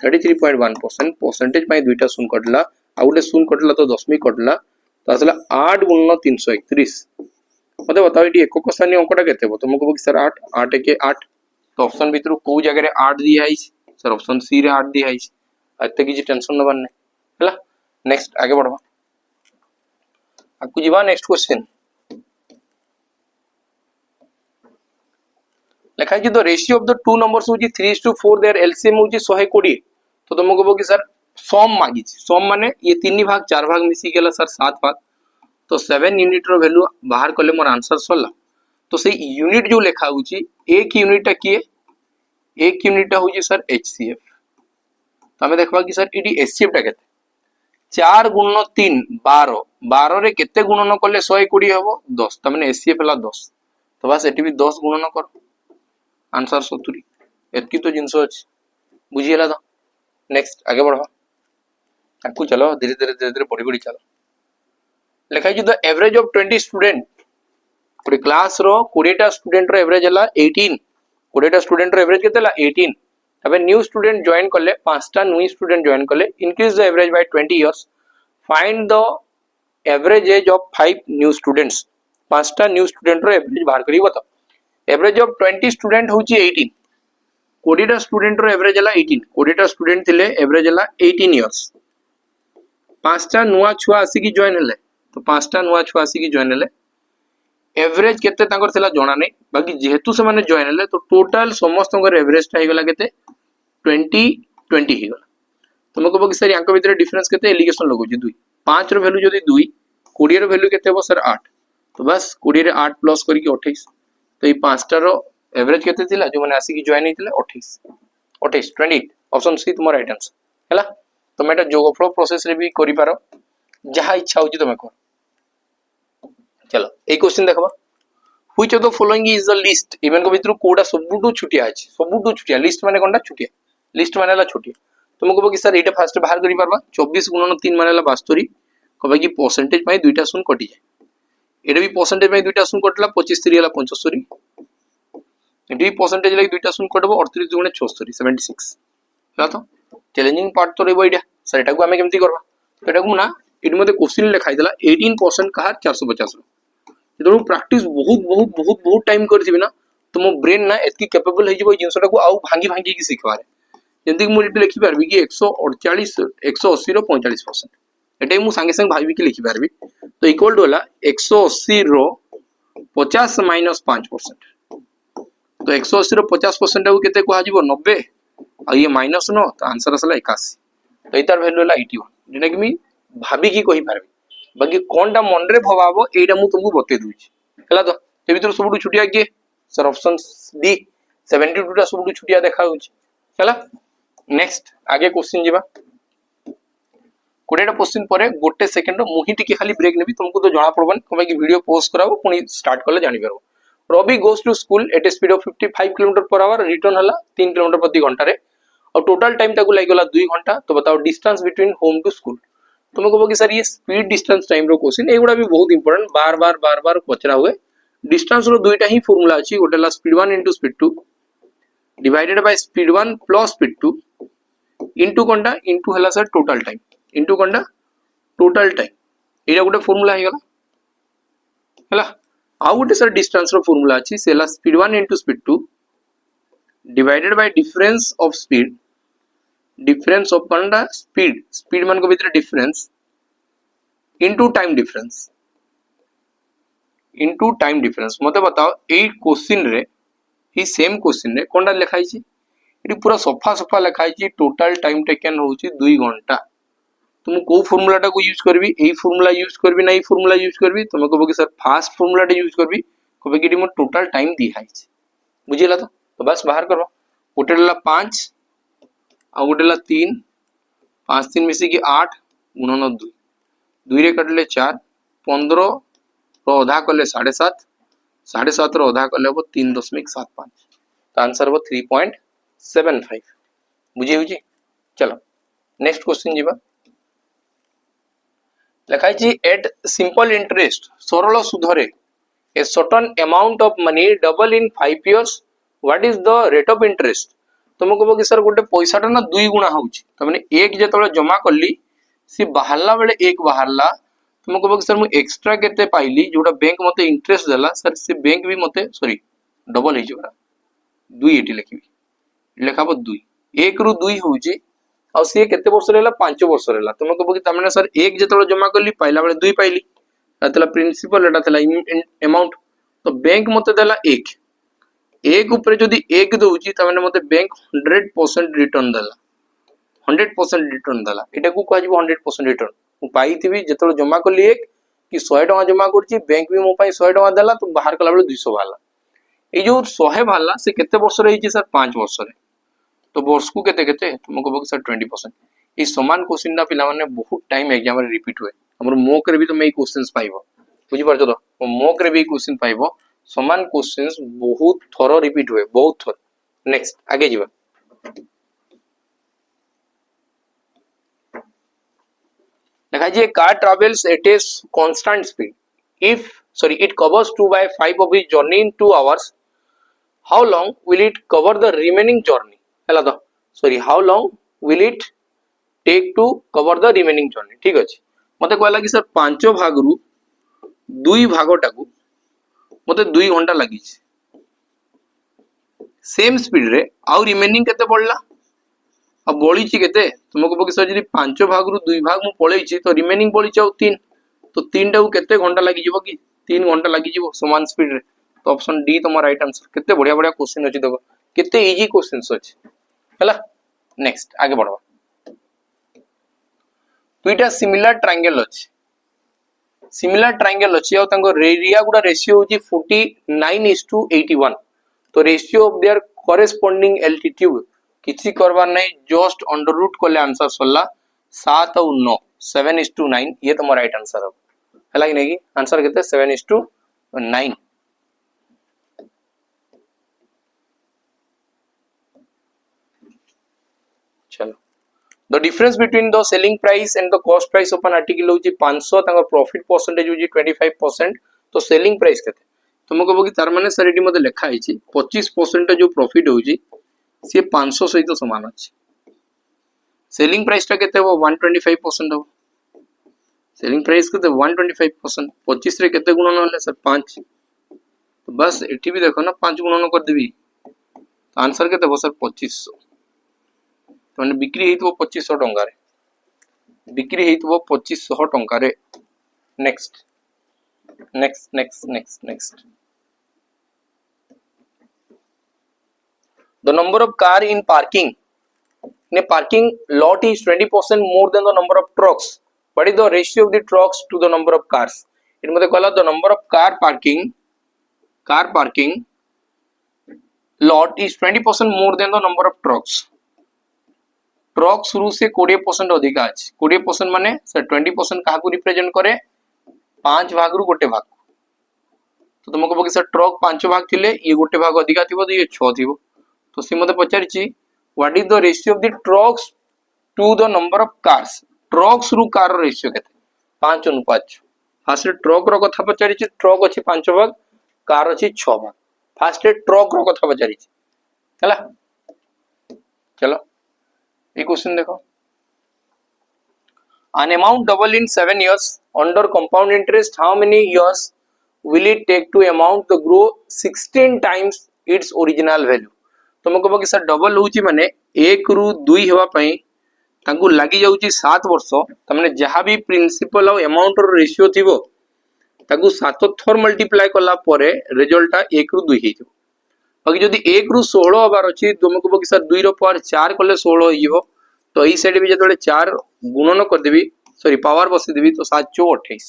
33.1% परसेंटेज पाई दुईटा शून्य कटला आ उडे शून्य कटला तो दशमिक कटला तो आसला 8 गुणन 331 मते बताओ एटी एकक स्थानीय अंकटा केते हो तुमको बोल सर 8 8 के 8 तो ऑप्शन भीतर को जगह रे 8 दिया है सर ऑप्शन सी रे 8 दिया है अते किछि टेंशन नबन नै हला नेक्स्ट आगे बढ़वा आपको जीवा नेक्स्ट क्वेश्चन लिखा है the ratio of the two numbers होची 3:4 देयर एलसीएम होची 120 तो तुमको बोल कि सर सम मागी सम माने ये 3 भाग 4 भाग मिसी गेला सर 7 भाग तो 7 यूनिट रो वैल्यू बाहर करले मोर आंसर सरला तो से यूनिट जो लिखा होची एक यूनिट किए एक यूनिट होची सर एचसीएफ तो हमें देखबा कि सर इडी एचसीएफ टा केते 4 गुणन 3 12 12 रे केते गुणन करले 120 हबो 10 त माने एचसीएफ हला 10 तो बस एटी भी 10 गुणन कर आंसर 70 एतकी तो जिंस अछि बुझियला तो नेक्स्ट आगे बढ़वा आपको चलो धीरे धीरे पढ़ी चलो लिखा है द एवरेज ऑफ 20 स्टूडेंट पूरी क्लास रो 20 टा स्टूडेंट रो एवरेज हला 18 20 टा स्टूडेंट रो एवरेज केते हला 18 तबे न्यू स्टूडेंट जॉइन करले 5 टा न्यू स्टूडेंट जॉइन करले increase the average by 20 years find the average age of 5 new students 5 टा न्यू स्टूडेंट रो एवरेज बाहर करी बताओ एवरेज ऑफ 20 स्टूडेंट होची 18 20 टा स्टूडेंट रो एवरेज हला 18 20 टा स्टूडेंट थिले एवरेज हला 18 इयर्स 5 टा नुवा छुआ आसी की जॉइन हले तो 5 टा नुवा छुआ आसी की जॉइन हले एवरेज केते तांकर थिला जणा नै बाकी जेहेतु से माने जॉइन हले तो टोटल समस्त कर एवरेज टा हेगला केते 20 20 हेगला तुमको बोल सर यांक भीतर डिफरेंस केते एलिगेशन लगोची 2 5 रो वैल्यू जदी 2 20 रो वैल्यू केते हो सर 8 तो बस 20 रे 8 प्लस करी के 28 तो ये 5 टा रो एवरेज केते थिला जो माने आसी की जॉइन हेतिले 28 28 28 ऑप्शन सी तुम राइट आंसर हैला तुम एटा जोगफल प्रोसेस रे भी करि पारो जहा इच्छा होची तुम कर चलो ए क्वेश्चन देखबा which of the following is the list even को भीतर कोडा सबुटु छुटिया अछि सबुटु छुटिया लिस्ट माने कोनटा छुटिया लिस्ट माने ला छुटिया तुमको बोल सर एटा फास्ट बाहर करि परबा 24 गुणन 3 माने ला 72 कहबा कि परसेंटेज पई दुईटा शून्य कटि जाय एटा भी परसेंटेज पई दुईटा शून्य कटला 25 3 हला 75 एटी परसेंटेज लागि दुईटा शून्य कटबो 38 गुणे 76 76 हला तो चैलेंजिंग पार्ट तो रहबो एटा सर एटा को हमें केमती करबा एटा को ना इट मध्ये क्वेश्चन लिखाई देला 18% कहार 450 जदो प्रैक्टिस बहुत टाइम करथिबी ना तो मो ब्रेन ना एतकी कैपेबल हे जिवो जिंसटा को आउ भांगी भांगी की सिखबारे जंती मु इट लिखि पारबी कि 148 180 रो 45% एटा मु संगे संग भाबी कि लिखि पारबी तो इक्वल टू होला 180 रो 50 माइनस 5% तो 180 रो 50% को केते को आजिबो 90 आ ये माइनस नो तो आंसर असला 81 तो इतार वैल्यू होला 81 जेना कि मी भाबी की कहि पारबी बाकी कोनटा मन रे भवाबो एटा मु तुमको बते दूची हला तो ए भीतर सबुटु छुटिया के सर ऑप्शन डी 72 टा सबुटु छुटिया देखा होची हला नेक्स्ट आगे क्वेश्चन जीवा कोडेटा क्वेश्चन परे गोटे सेकंड मुही टिके खाली ब्रेक नेबी तुमको तो जणा पड़बन कबे कि वीडियो पॉज कराबो पुनी स्टार्ट करले जानि परबो Ravi goes to school at a speed of 55 kilometre per hour return हला 3 किलोमीटर प्रति घंटा रे और टोटल टाइम ताको लागि गला 2 घंटा। तो बताओ distance between home to school. तुम कहबो कि सर ये स्पीड डिस्टेंस टाइम रो क्वेश्चन एगुडा भी बहुत इंपोर्टेंट बार बार पचरा हुए। डिस्टेंस रो दुईटा ही फार्मूला अछि, गोटे ला speed 1 * speed 2 divided by speed 1 plus speed 2 into कोनटा इनटू हला सर टोटल टाइम इनटू कोनटा टोटल टाइम एटा गोटे फार्मूला हे गला हला। आउ गोटे सर डिस्टेंस रो फार्मूला अछि सेला speed 1 * speed 2 divided by difference of speed कोनटा स्पीड मान को भीतर डिफरेंस इनटू टाइम डिफरेंस मते बताओ ए क्वेश्चन रे ही सेम क्वेश्चन रे कोनटा लिखाई छी एटी पूरा सफा लिखाई छी टोटल टाइम टेकन होची 2 घंटा। तुम को फार्मूला टा को यूज करबी एई फार्मूला यूज करबी ना एई फार्मूला यूज करबी तुम कहबो कि सर फास्ट फार्मूला टा यूज करबी कहबे कि मो टोटल टाइम दी हाई छी बुझिला तो बस बाहर करो गोटे ला 5 आ गोटे ला 3 5 3 मिसी की 8 गुणन 2 2 रे कटले 4 15 रो आधा कले 7.5 7.5 रो आधा कले हो 3.75 तो आंसर हो 3.75 बुझे होची। चलो नेक्स्ट क्वेश्चन जीवा लिखाई छी एट सिंपल इंटरेस्ट सरल सुधरे a certain amount of money double in 5 years what is the rate of interest. तुम कहबो कि सर गोटे पैसाटा ना 2 गुणा होउची त माने एक जेतले जमा करली सी बाहरला बेले एक बाहरला तुम कहबो कि सर मु एक्स्ट्रा केते पाइली जोटा बैंक मते इंटरेस्ट देला सर से बैंक भी मते सॉरी डबल हे जोरा 2 एटी लिखबी लिखाबो 2 1 रु 2 होउची और सी केते वर्ष रहला 5 वर्ष रहला तुम कहबो कि त माने सर एक जेतले जमा करली पाइला बेले 2 पाइली एतला प्रिंसिपल एटा थला अमाउंट तो बैंक मते देला 1 एक ऊपर जदि 1 दउची त माने मते बैंक 100% रिटर्न देला 100% रिटर्न देला एटा को कहै 100% रिटर्न मु पाइथिबी जेतले जमा करली एक कि 100 टका जमा करची बैंक भी मो पाई 100 टका देला तो बाहर कला बेले 200 भाला ए जो 100 भाला से केते वर्ष रे हिची सर 5 वर्ष रे तो वर्ष को केते केते तुम कहबो सर 20% ई समान क्वेश्चन ना पिला माने बहुत टाइम एग्जाम रे रिपीट होय हमर मॉक रे भी तुम ए क्वेश्चंस पाइबो बुझी परछो तो मॉक रे भी क्वेश्चन पाइबो समान क्वेश्चंस बहुत थरो रिपीट हुए बहुत थर। नेक्स्ट आगे जीवा देखा जी car travels at a constant speed it covers 2/5 of its journey in 2 hours. How long will it cover the remaining journey हला तो sorry how long will it take to cover the remaining journey ठीक अछि मते कहला कि sir 5 भाग रु 2 भागटा को मते 2 घंटा लागि सेम स्पीड रे आउ रिमेनिंग केते पड़ला अब बळी छि केते तुम कहबो कि सर जदी 5 भाग रु 2 भाग मु पळै छि तो रिमेनिंग बळी छि 3 तो 3 टा को केते घंटा लागि जिवो कि 3 घंटा लागि जिवो समान स्पीड रे तो ऑप्शन डी तुम्हारा राइट आंसर केते बढ़िया बढ़िया क्वेश्चन अछि देखो केते इजी क्वेश्चंस अछि हला। नेक्स्ट आगे बढ़वा दुईटा सिमिलर ट्रायंगल अछि और तांको एरिया गुडा रेशियो होची 49:81 तो ratio of their corresponding altitude किछि करबा नै जस्ट अंडर रूट कोले आंसर सल्ला 7 और 9 7:9 ये तुम्हारा राइट आंसर हला कि नहीं आंसर केते 7:9। चलो the difference between the selling price and the cost price of an article होची 500 तांका प्रॉफिट परसेंटेज होची 25% तो सेलिंग प्राइस केते तुम कहबो कि तार माने सर एटी मते लिखा हिची 25% जो प्रॉफिट होची से 500 सहित समान अछि सेलिंग प्राइस ता केते हो 125% हो सेलिंग प्राइस केते 125% 25 रे केते गुणन होले सर 5 तो बस एटी भी देखो ना 5 गुणन कर देबी तो आंसर केते हो सर 2500 तो बिक्री हेतु 2500 टंका रे बिक्री हेतु 2500 टंका रे। Next next next next next the number of car in parking in a parking lot is 20% more than the number of trucks. What is the ratio of the trucks to the number of cars? इन मध्ये कहला the number of car parking lot is 20% more than the number of trucks. Trucks रु से 20% अधिक अछि 20% माने sir 20% काहा को represent करे 5 भाग रु गोटे भाग तो तुमको कहबो कि सर ट्रक 5 भाग थिले ये गोटे भाग अधिका थिबो तो ये 6 थिबो तो से मते पचारछि what is the ratio of the trucks to the number of cars trucks रु कार रेशियो केते 5 अनुपात 6 फास्ट ट्रक रो कथा पचारि छि ट्रक अछि 5 भाग कार अछि 6 भाग फास्ट ट्रक रो कथा पचारि छि हला चलो ये क्वेश्चन देखो an amount double in 7 years under compound interest how many years will it take to amount to grow 16 times its original value तुम कहबो कि सर डबल होउची माने 1 रु 2 हेबा पई तांकु लागि जाउची 7 वर्ष त माने जहा भी प्रिंसिपल और अमाउंट रो रेशियो थिबो ताकु 7 थर मल्टीप्लाई करला परे रिजल्ट 1 रु 2 हे जो बाकी जदी 1 रु 16 हबार अछि तुम कहबो कि सर 2 रो पावर 4 करले 16 हो जिवो तो ई साइड भी जतले 4 गुणन कर देबी सॉरी पावर बसे देबी तो 7 चौ 28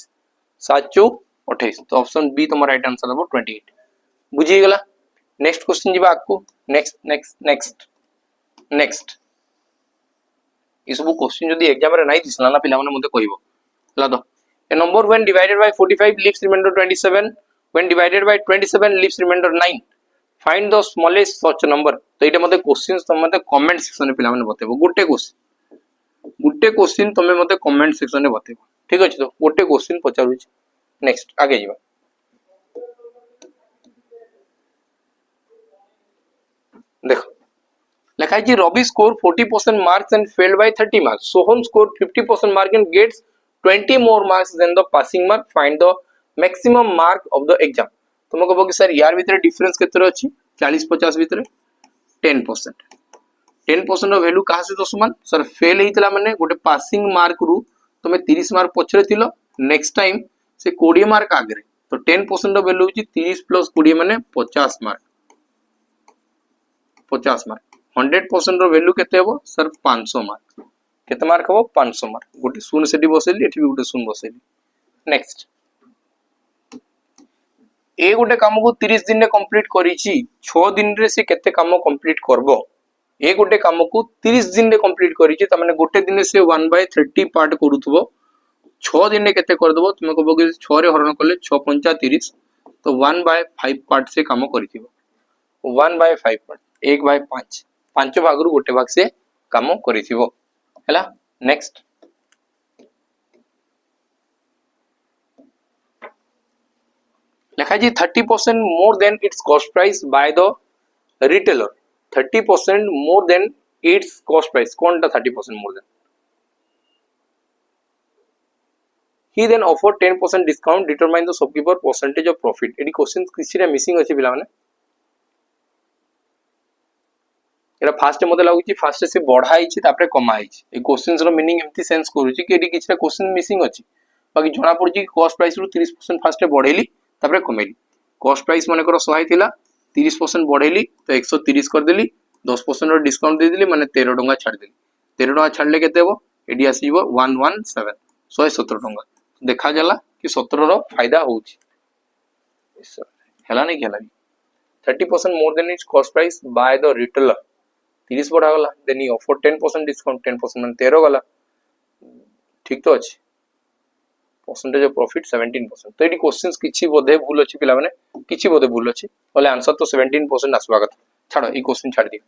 7 चौ 28 तो ऑप्शन बी तुम्हारा राइट आंसर हो 28 बुझी गेला नेक्स्ट क्वेश्चन जीवा आपको नेक्स्ट नेक्स्ट नेक्स्ट नेक्स्ट ये सब क्वेश्चन जदी एग्जाम रे नाही दिसला ना पिला माने मते कहबो ला दो a number when divided by 45 leaves remainder 27 when divided by 27 leaves remainder 9 find the smallest such number तो इटे मते क्वेश्चंस तुम मते कमेंट सेक्शन में पिला माने बतेबो गुटे क्वेश्चन तुम मते कमेंट सेक्शन में बतेबो ठीक अछि तो गुटे क्वेश्चन पचारु छी नेक्स्ट आगे जीवा देखो लिखा है Ravi score 40% marks and failed by 30 marks Soham score 50% mark and gets 20 more marks than the passing mark find the maximum mark of the exam तुम कहबो कि सर यार भीतर डिफरेंस केते अछि 40 50 भीतर 10% रो वैल्यू कहा से तो समान सर फेल हेतिला माने गोटे पासिंग मार्क रु तुम 30 मार्क पछरे थिलो नेक्स्ट टाइम से 20 मार्क आगे तो 10% रो वैल्यू होची 30 प्लस 20 माने 50 मार्क 100% रो वैल्यू केते हेबो सर 500 मार्क केते मार्क हेबो 500 मार्क गोटे शून्य सेठी बसेली एठी भी गोटे शून्य बसेली नेक्स्ट ए गोटे काम को 30 दिन रे कंप्लीट करिछि 6 दिन रे से केते काम कंप्लीट करबो ए गोटे काम को 30 दिन रे कंप्लीट करिछि त माने गोटे दिन से 1/30 पार्ट करूथबो 6 दिन रे केते कर दबो तुम कहबो कि 6 रे हरण करले 6 5 30 तो 1/5 पार्ट से काम करिथिबो 1/5 पार्ट 1/5 5 भाग रु गोटे भाग से काम करिथिबो हैला नेक्स्ट लिखा जी 30% more than it's cost price by the retailer 30% more than it's cost price कौन टा 30% more than he then offered 10% discount determine the shopkeeper percentage of profit एडी क्वेश्चन किसी रे मिसिंग अछि बिला माने एरा फास्ट मते लागु छी फास्ट से बढ़ाई छी तापरे कमाई छी ए क्वेश्चंस रो मीनिंग एम्ति सेंस करू छी कि एडी किछरा क्वेश्चन मिसिंग अछि बाकी जणा पड़ छी कॉस्ट प्राइस रु 30% फास्ट बढ़ेली तापरे कमेली कॉस्ट प्राइस माने कर 100 थिला 30% बढ़ेली तो 130 कर देली 10% रो डिस्काउंट दे देली माने 13 टंका छाड़ देली 13 टंका छाड़ले केते हेबो एडी आसीबो 117 117 टंका देखा जाला कि 17 रो फायदा होउची हैला नै गेला 30% more than it's cost price by the retailer 30 बढ़ा गला देन ही ऑफर 10% डिस्काउंट 10% माने 13 गला ठीक तो अछि परसेंटेज ऑफ प्रॉफिट 17% तो एडी क्वेश्चंस किछि बोधे भूल अछि पिला माने किछि बोधे भूल अछि बोले आंसर तो 17% आसवा कथा छाड़ो ई क्वेश्चन छाड़ दियो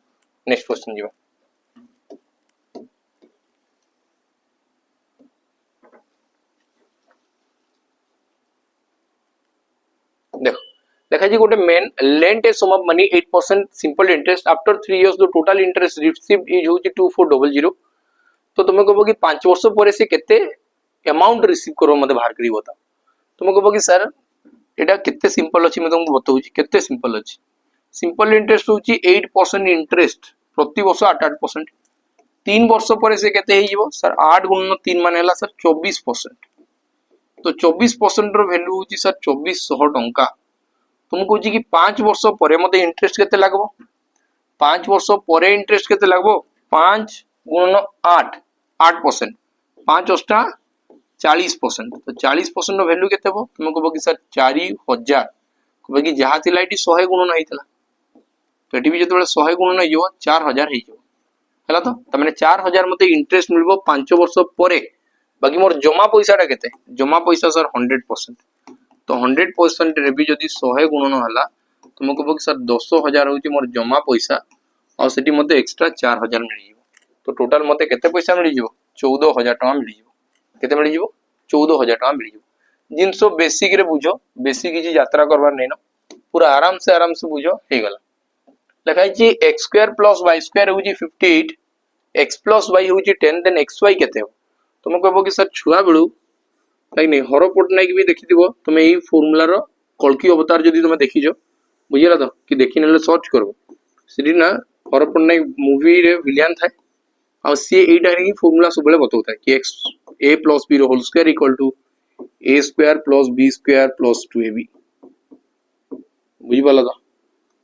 नेक्स्ट क्वेश्चन जीवा देखो देखा जी गोटे man lent a sum of money 8% simple interest after 3 years the total interest received is होची 2400 तो तुम कहबो कि 5 वर्ष परे से केते अमाउंट रिसीव करो मते बाहर करी बता तुम कहबो कि सर एटा केते सिंपल अछि म तुमको बताउ छी केते सिंपल अछि सिंपल इंटरेस्ट होची 8% इंटरेस्ट प्रति वर्ष 8% 3 वर्ष परे से केते हे जीवो सर 8 गुणन 3 माने हला सर 24% तो 24% रो वैल्यू होची सर 2400 टंका तुम कहू कि 5 वर्ष परे मते इंटरेस्ट केते लागबो 5 वर्ष परे इंटरेस्ट केते लागबो 5 गुणन 8 8% 5 अष्टा 40% तो 40% रो वैल्यू केते हो तुम कहबो कि सर 4000 कहबो कि जहा थिला इटी 100 गुणन हेतिला तो एटी भी जते 100 गुणन हेइयो 4000 हेइयो हला तो त माने 4000 मते इंटरेस्ट मिलबो 5 वर्ष परे बाकी मोर जमा पैसा टा केते जमा पैसा सर 100% तो 100% रे भी जदी 100 गुणन हला तुम कहबो कि सर 10000 होची मोर जमा पैसा और सेठी मते एक्स्ट्रा 4000 मिल जिवो तो टोटल मते केते पैसा मिल जिवो 14000 टका मिल जिवो केते मिल जिवो 14000 टका मिल जिवो जिनसो बेसिक रे बुझो बेसिक किछि यात्रा करबार नै न पूरा आराम से बुझो हे गला लिखाई छी x square plus y square होची 58 x प्लस y होची 10 देन xy केते हो तुम कहबो कि सर छुआ बेलू लाइक नै हर पटनायक भी देखिथिबो तुम एही फार्मूला रो कल्की अवतार जदी तुम देखिजो बुझिला तो कि देखि नेले सर्च करबो सिडी ना हर पटनायक मूवी रे विलियन थाए और सी एटा रे फार्मूला सब बेले बतौता है कि x a प्लस b रो whole square equal to a square plus b square plus 2ab बुझि पाला तो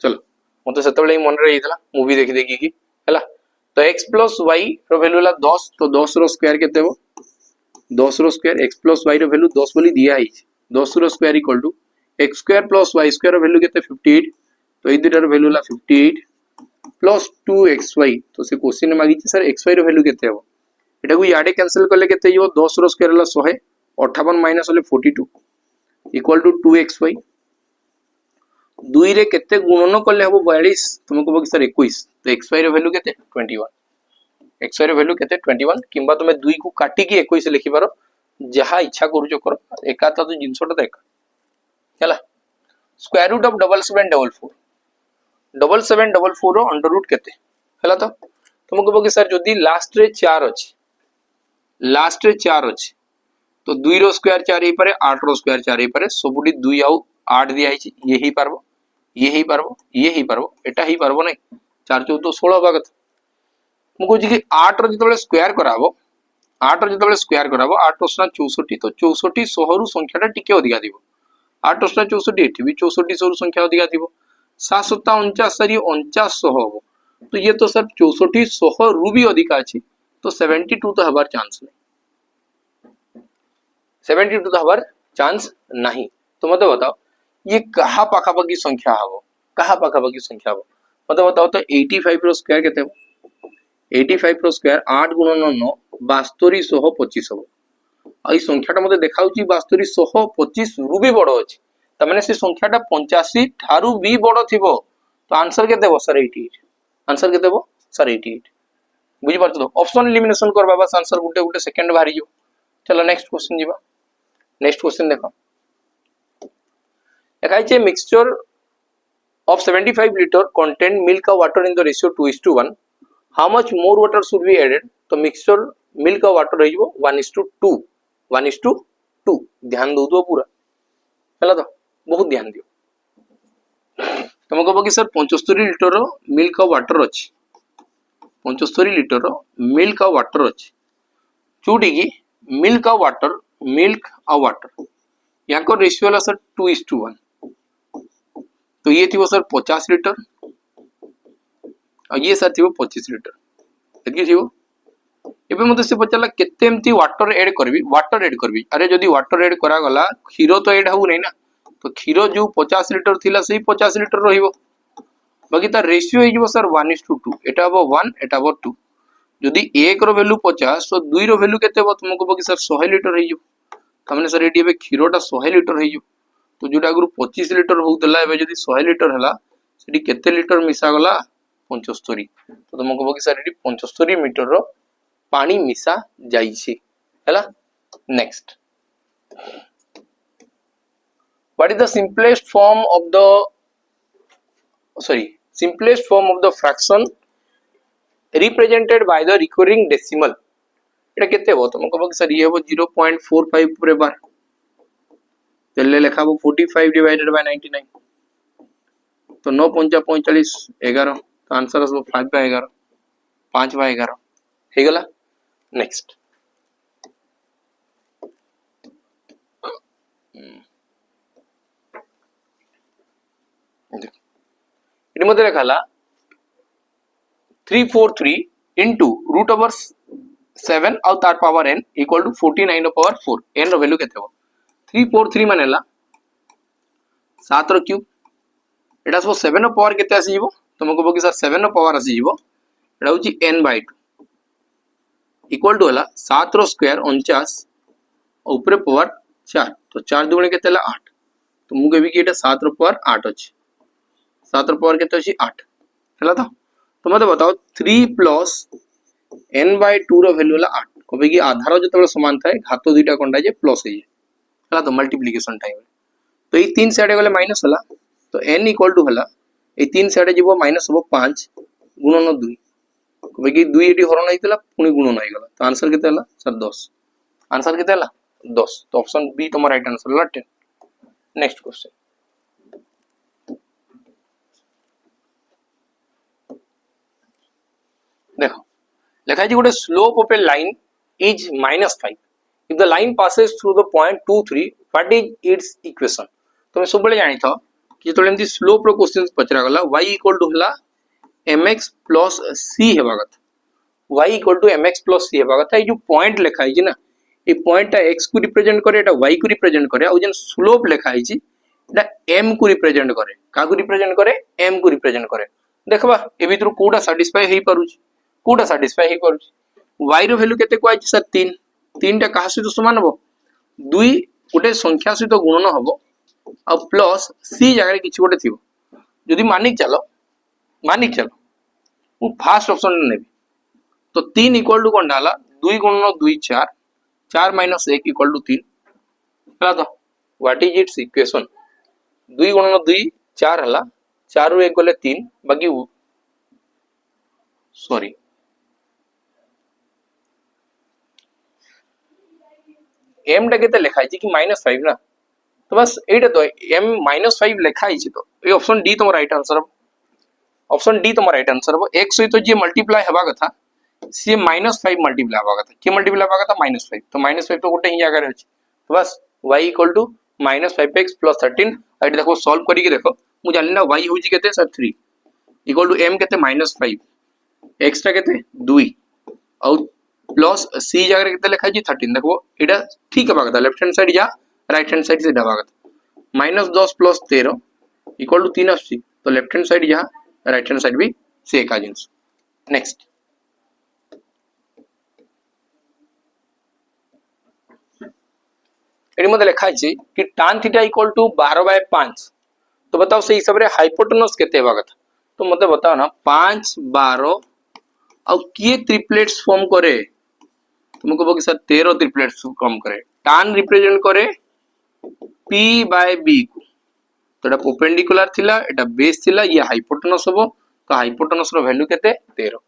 चलो मते सेते बेले मन रे हितला मूवी देखि देखि की हला तो x प्लस y रो वैल्यू ला 10 तो 10 रो स्क्वायर केते हो 10 रो स्क्वायर x प्लस y रो वैल्यू 10 बोली दिया है 10 रो square equal to x square plus y square रो वैल्यू केते 58 तो ए दुटा रो वैल्यू ला 58 प्लस 2xy तो से क्वेश्चन मागी छी सर xy रो वैल्यू केते हो एटा को याडे कैंसिल करले केते हो 10 रो स्क्वायर ला 100 58 माइनस होले 42 इक्वल टू 2xy 2 रे केते गुणन करले हबो 42 तुमको कहबो कि सर 21 तो xy रो वैल्यू केते 21 xy रो वैल्यू केते 21 किंबा तुमे 2 को काटी की 21 लिखि पारो जहा इच्छा करूचो करो एका तो जिंसोटा तो एका हला स्क्वायर रूट ऑफ 7744 7744 रो अंडर रूट केते हला तो तुमको कहबो कि सर जदी लास्ट रे 4 अछि तो 2 रो स्क्वायर 4 हे पारे 8 रो स्क्वायर 4 हे पारे सबुडी 2 आउ 8 दिया है ये ही पारबो एटा ही पारबो नै 4 14 16 होबा कथा मु कहू कि 8 रो जतबेले स्क्वायर कराबो 8 रो जतबेले स्क्वायर कराबो 8 + 64 तो 64 100 रु संख्याटा टिके अधिका दिबो 8 + 64 एठी भी 64 100 रु संख्या अधिका दिबो 7 7 49 49 100 होबो तो ये तो सर 64 100 रु भी अधिका अछि तो 72 तो हबार चांस नहीं 72 तो हबार चांस नहीं तो मते बताओ ये कहा पाखापाखी संख्या हबो मते बताओ तो 85 रो स्क्वायर केते हो 85 रो स्क्वायर 8 * 9 7225 हबो आई संख्याटा मते देखाउची 7225 रु भी बडो अछि त माने से संख्याटा 85 थारु भी बडो थिबो तो आंसर केते हो सर 88 आंसर केते हो सर 88 बुझि पारछ तो ऑप्शन एलिमिनेशन करबा बस आंसर गुटे गुटे सेकंड बाहरी जो चलो नेक्स्ट क्वेश्चन जीवा नेक्स्ट क्वेश्चन देखो एकाइचे mixture of 75 liter contain milk or water in the ratio 2:1 how much more water should be added तो mixture milk और water रहिबो 1:2 1:2 ध्यान दो तो पूरा हला तो बहुत ध्यान दियो तुम कहबो कि सर 75 लिटर रो मिल्क और वाटर अछि 75 लिटर रो मिल्क और वाटर अछि चूडी की मिल्क और वाटर यहाँ को रेशियो वाला सर 2:1 तो ये थी वो सर 50 लीटर और ये सर थी वो 25 लीटर एतकी थी वो एबे मते से पचला केते एमती वाटर ऐड करबी अरे जदी वाटर ऐड करा गला खीरो तो ऐड हउ नै ना तो खीरो जो 50 लीटर थिला सही 50 लीटर रहिबो बाकी तार रेशियो हे सर 1:2 एटा हबो 1 एटा हबो 2 जदी 1 रो वैल्यू 50 तो 2 रो वैल्यू केते हबो तुमको कहबो कि सर 100 लीटर हे तमने सर एटी एबे खीरोटा 100 लीटर हे तो जोटा गुरु 25 लीटर होउतला एबे जदी 100 लीटर हला सेठी केते लीटर मिसा गला 75 तो तुमको कहबो कि सर एटी 75 मीटर रो पानी मिसा जाई छी हला next what is the simplest form of the fraction represented by the recurring decimal एटा केते हो तुमको कहबो कि सर ये हो 0.45 पूरे बार चलले लेखा 45 डिवाइडेड बाय 99 तो 9 5 45 11 तो आंसर आसबो 5/11 5/11 हे गला नेक्स्ट इने मते लेखाला 343 into root over 7 और तार power n equal to 49 power 4 n रो वैल्यू केते हो 343 मानेला 7 रो क्यूब एटा सब 7 रो पावर केते आसी जीवो तुमको कहबो कि सर 7 रो पावर आसी जीवो एटा होची n/2 इक्वल टू हला 7 रो स्क्वायर 49 और ऊपर पावर 4 तो 4 दुगुणे केते हला 8 तो मु कहबी कि एटा 7 रो पावर 8 अछि 7 रो पावर केते अछि 8 हला तो तो मत बताओ 3 प्लस n बाय 2 रो वैल्यू होला 8 कबे कि आधार जतबे समान थाए घात दुईटा कोनटा जे प्लस हे हला तो मल्टीप्लिकेशन टाइम तो ये 3 साइड गले माइनस होला तो n इक्वल टू होला ये 3 साइड जीवो माइनस हो 5 गुणन 2 कबे कि 2 एटी हरण आइतला पुनी गुणन आइ गला तो आंसर केते होला सर 10 आंसर केते होला 10 तो ऑप्शन बी तुम राइट आंसर होला 10 नेक्स्ट क्वेश्चन देखो लिखा है गोटे slope of A line is -5 if the line passes through the point 2 3 what is it's equation तुम सब बेले जानि थो कि जतले एमती स्लोप रो क्वेश्चन पचरा गला y इक्वल टू होला mx प्लस c हेबा कथा y equal to mx plus c हेबा कथा ए जो पॉइंट लिखा है ना ए पॉइंट x को रिप्रेजेंट करे एटा y को रिप्रेजेंट करे और जेन स्लोप लिखा है एटा m को रिप्रेजेंट करे का को रिप्रेजेंट करे m को रिप्रेजेंट करे देखबा ए भीतर कोडा सैटिस्फाई हेई पारुछ कोडा सैटिस्फाई हेई पारुछ y रो वैल्यू केते को सर 3 3टा कहा सहित समान हबो 2 गोटे संख्या सहित गुणन हबो आ प्लस c जगह किछि गोटे थिबो जदि मानिक चलो मु फर्स्ट ऑप्शन नेबी तो 3 इक्वल टू कोन डाला 2 गुणन 2 4 4 माइनस 1 इक्वल टू 3 हला तो व्हाट इज इट्स इक्वेशन 2 गुणन 2 4 हला 4 रु 1 गले 3 बाकी सॉरी m टा केते लिखा है कि -5 ना तो बस एटा तो m -5 लिखा है तो ये ऑप्शन डी तुम राइट आंसर हो ऑप्शन डी तुम राइट आंसर हो एक सहित जे मल्टीप्लाई हेबा कथा सी -5 मल्टीप्लाई हेबा कथा के मल्टीप्लाई हेबा कथा -5 तो -5 तो गोटे ही जगह रे अछि तो बस y इक्वल टू -5x + 13 एट देखो सॉल्व करी के देखो मु जानि ना y होजी केते सर 3 इक्वल टू m केते -5 x टा केते 2 और प्लस c जगह केते लिखा है 13 देखो एटा ठीक हेबा कथा लेफ्ट हैंड साइड जा राइट हैंड साइड से ढाबा कथा -10 + 13 इक्वल टू 3 आसी तो लेफ्ट हैंड साइड जा राइट हैंड साइड भी से एका जिंस नेक्स्ट एडी मते लिखा है कि tan थीटा इक्वल टू 12/5 तो बताओ से हिसाब रे हाइपोटेनस केते हेबा कथा तो मते बताओ ना 5 12 और किए ट्रिपलेट्स फॉर्म करे तुमको बोल कि सर 13 ट्रिपलेट्स फॉर्म करे tan रिप्रेजेंट करे p बाय b को तो एटा परपेंडिकुलर थिला एटा बेस थिला ये हाइपोटेनस होबो तो हाइपोटेनस रो वैल्यू केते 13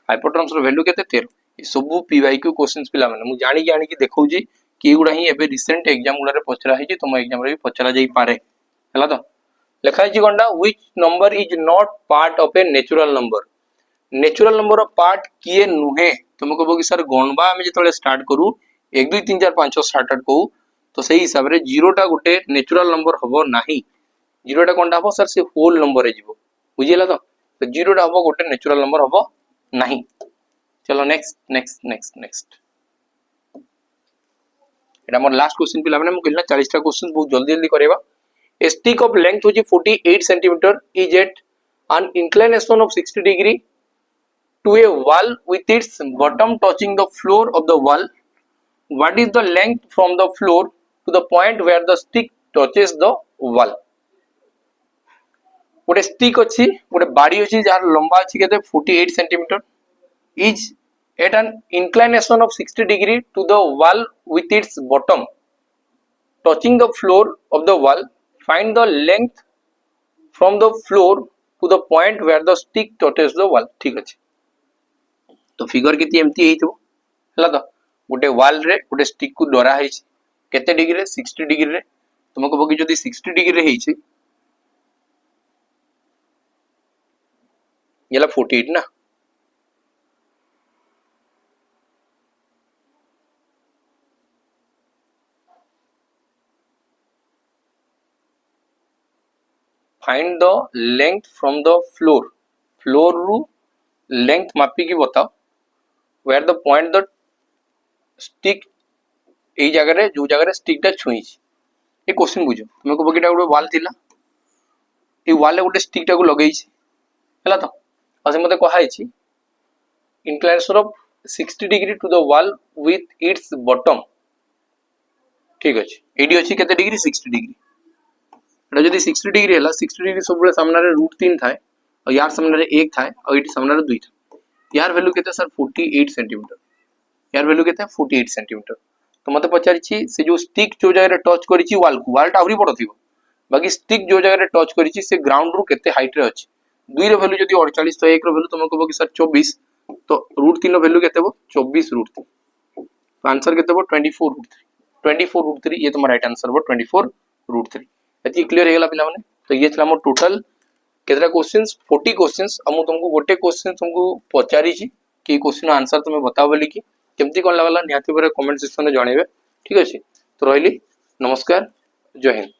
हाइपोटेनस रो वैल्यू केते 13 ये सब p बाय q क्वेश्चंस पिला माने मु जानि कि देखौजी कि गुडा ही एबे रिसेंट एग्जाम गुडा रे पचरा है तुम एग्जाम रे भी पचरा जाई पारे हला तो लिखा है गंडा which number is not part of a natural number of part किए नुहे तुमको बोगी सर गणबा हम जतले स्टार्ट करू 1 2 3 4 5 6 स्टार्ट कहू तो सही हिसाब रे जीरोटा गोटे नेचुरल नंबर हबो नाही जीरोटा कोनटा हबो सर से होल नंबर रे जीवो बुझिला तो जीरोटा हबो गोटे नेचुरल नंबर हबो नाही चलो नेक्स्ट एटा मोर लास्ट क्वेश्चन पिला माने मु कहला 40 टा क्वेश्चन बहुत जल्दी करेबा ए स्टिक ऑफ लेंथ होची 48 centimetre is at an inclination of 60 degree to a wall with its bottom touching the floor of the wall. What is the length from the floor to the point where the stick touches the wall? गोटे stick अच्छी गोटे बाड़ी अच्छी जार लंबा अच्छी केते 48 centimetre is at an inclination of 60 degree to the wall with its bottom touching the floor of the wall find the length from the floor to the point where the stick touches the wall ठीक अछि तो figure केती एमती हेइतो हला तो गोटे wall रे गोटे स्टिक को डरा है केते डिग्री रे 60 डिग्री रे तुमको बगी जदी 60 डिग्री रे हेइछि येला 48 ना find the length from the floor रु लेंथ मापी की बताओ where the point the stick ए जगह रे जो जगह रे स्टिक टा छुई ए क्वेश्चन बुझो तुमको बकीटा गोटे वॉल थिला ए वॉल रे गोटे स्टिक टा को लगेई छी हला तो आ से मते कहा छी inclination of 60 degree to the wall with its bottom ठीक अछि एडी अछि केते डिग्री 60 डिग्री एटा जदी 60 डिग्री हला 60 डिग्री सब बेले सामना रे √3 थाए और यार सामने 1 था और ये सामने 2 था यार वैल्यू केते सर 48 सेंटीमीटर यार वैल्यू केते 48 सेंटीमीटर तो मते पचारिछि से जो स्टिक जो जगह टच करिछि वाल को वाल टा आउरी बड़ थिबो बाकी स्टिक जो जगह टच करिछि से ग्राउंड रु केते हाइट रे अछि 2 रो वैल्यू जदी 48 तो 1 रो वैल्यू तुम कहबो कि सर 24 तो रूट 3 रो वैल्यू केते हो 24 रूट 3 तो आंसर केते हो 24 रूट 3 24 रूट 3 ये तुम्हारा राइट आंसर हो 24 रूट 3 एति क्लियर हे गेला पिला माने तो ये छला मोर टोटल केतरा क्वेश्चंस 40 क्वेश्चंस हम तुमको गोटे क्वेश्चन तुमको पचारी छी कि क्वेश्चन आंसर तुम बताओ बोली कि केमती कोन लागला निहाती पर कमेंट सेक्शन में जणेबे ठीक अछि तो रहली नमस्कार जय हिंद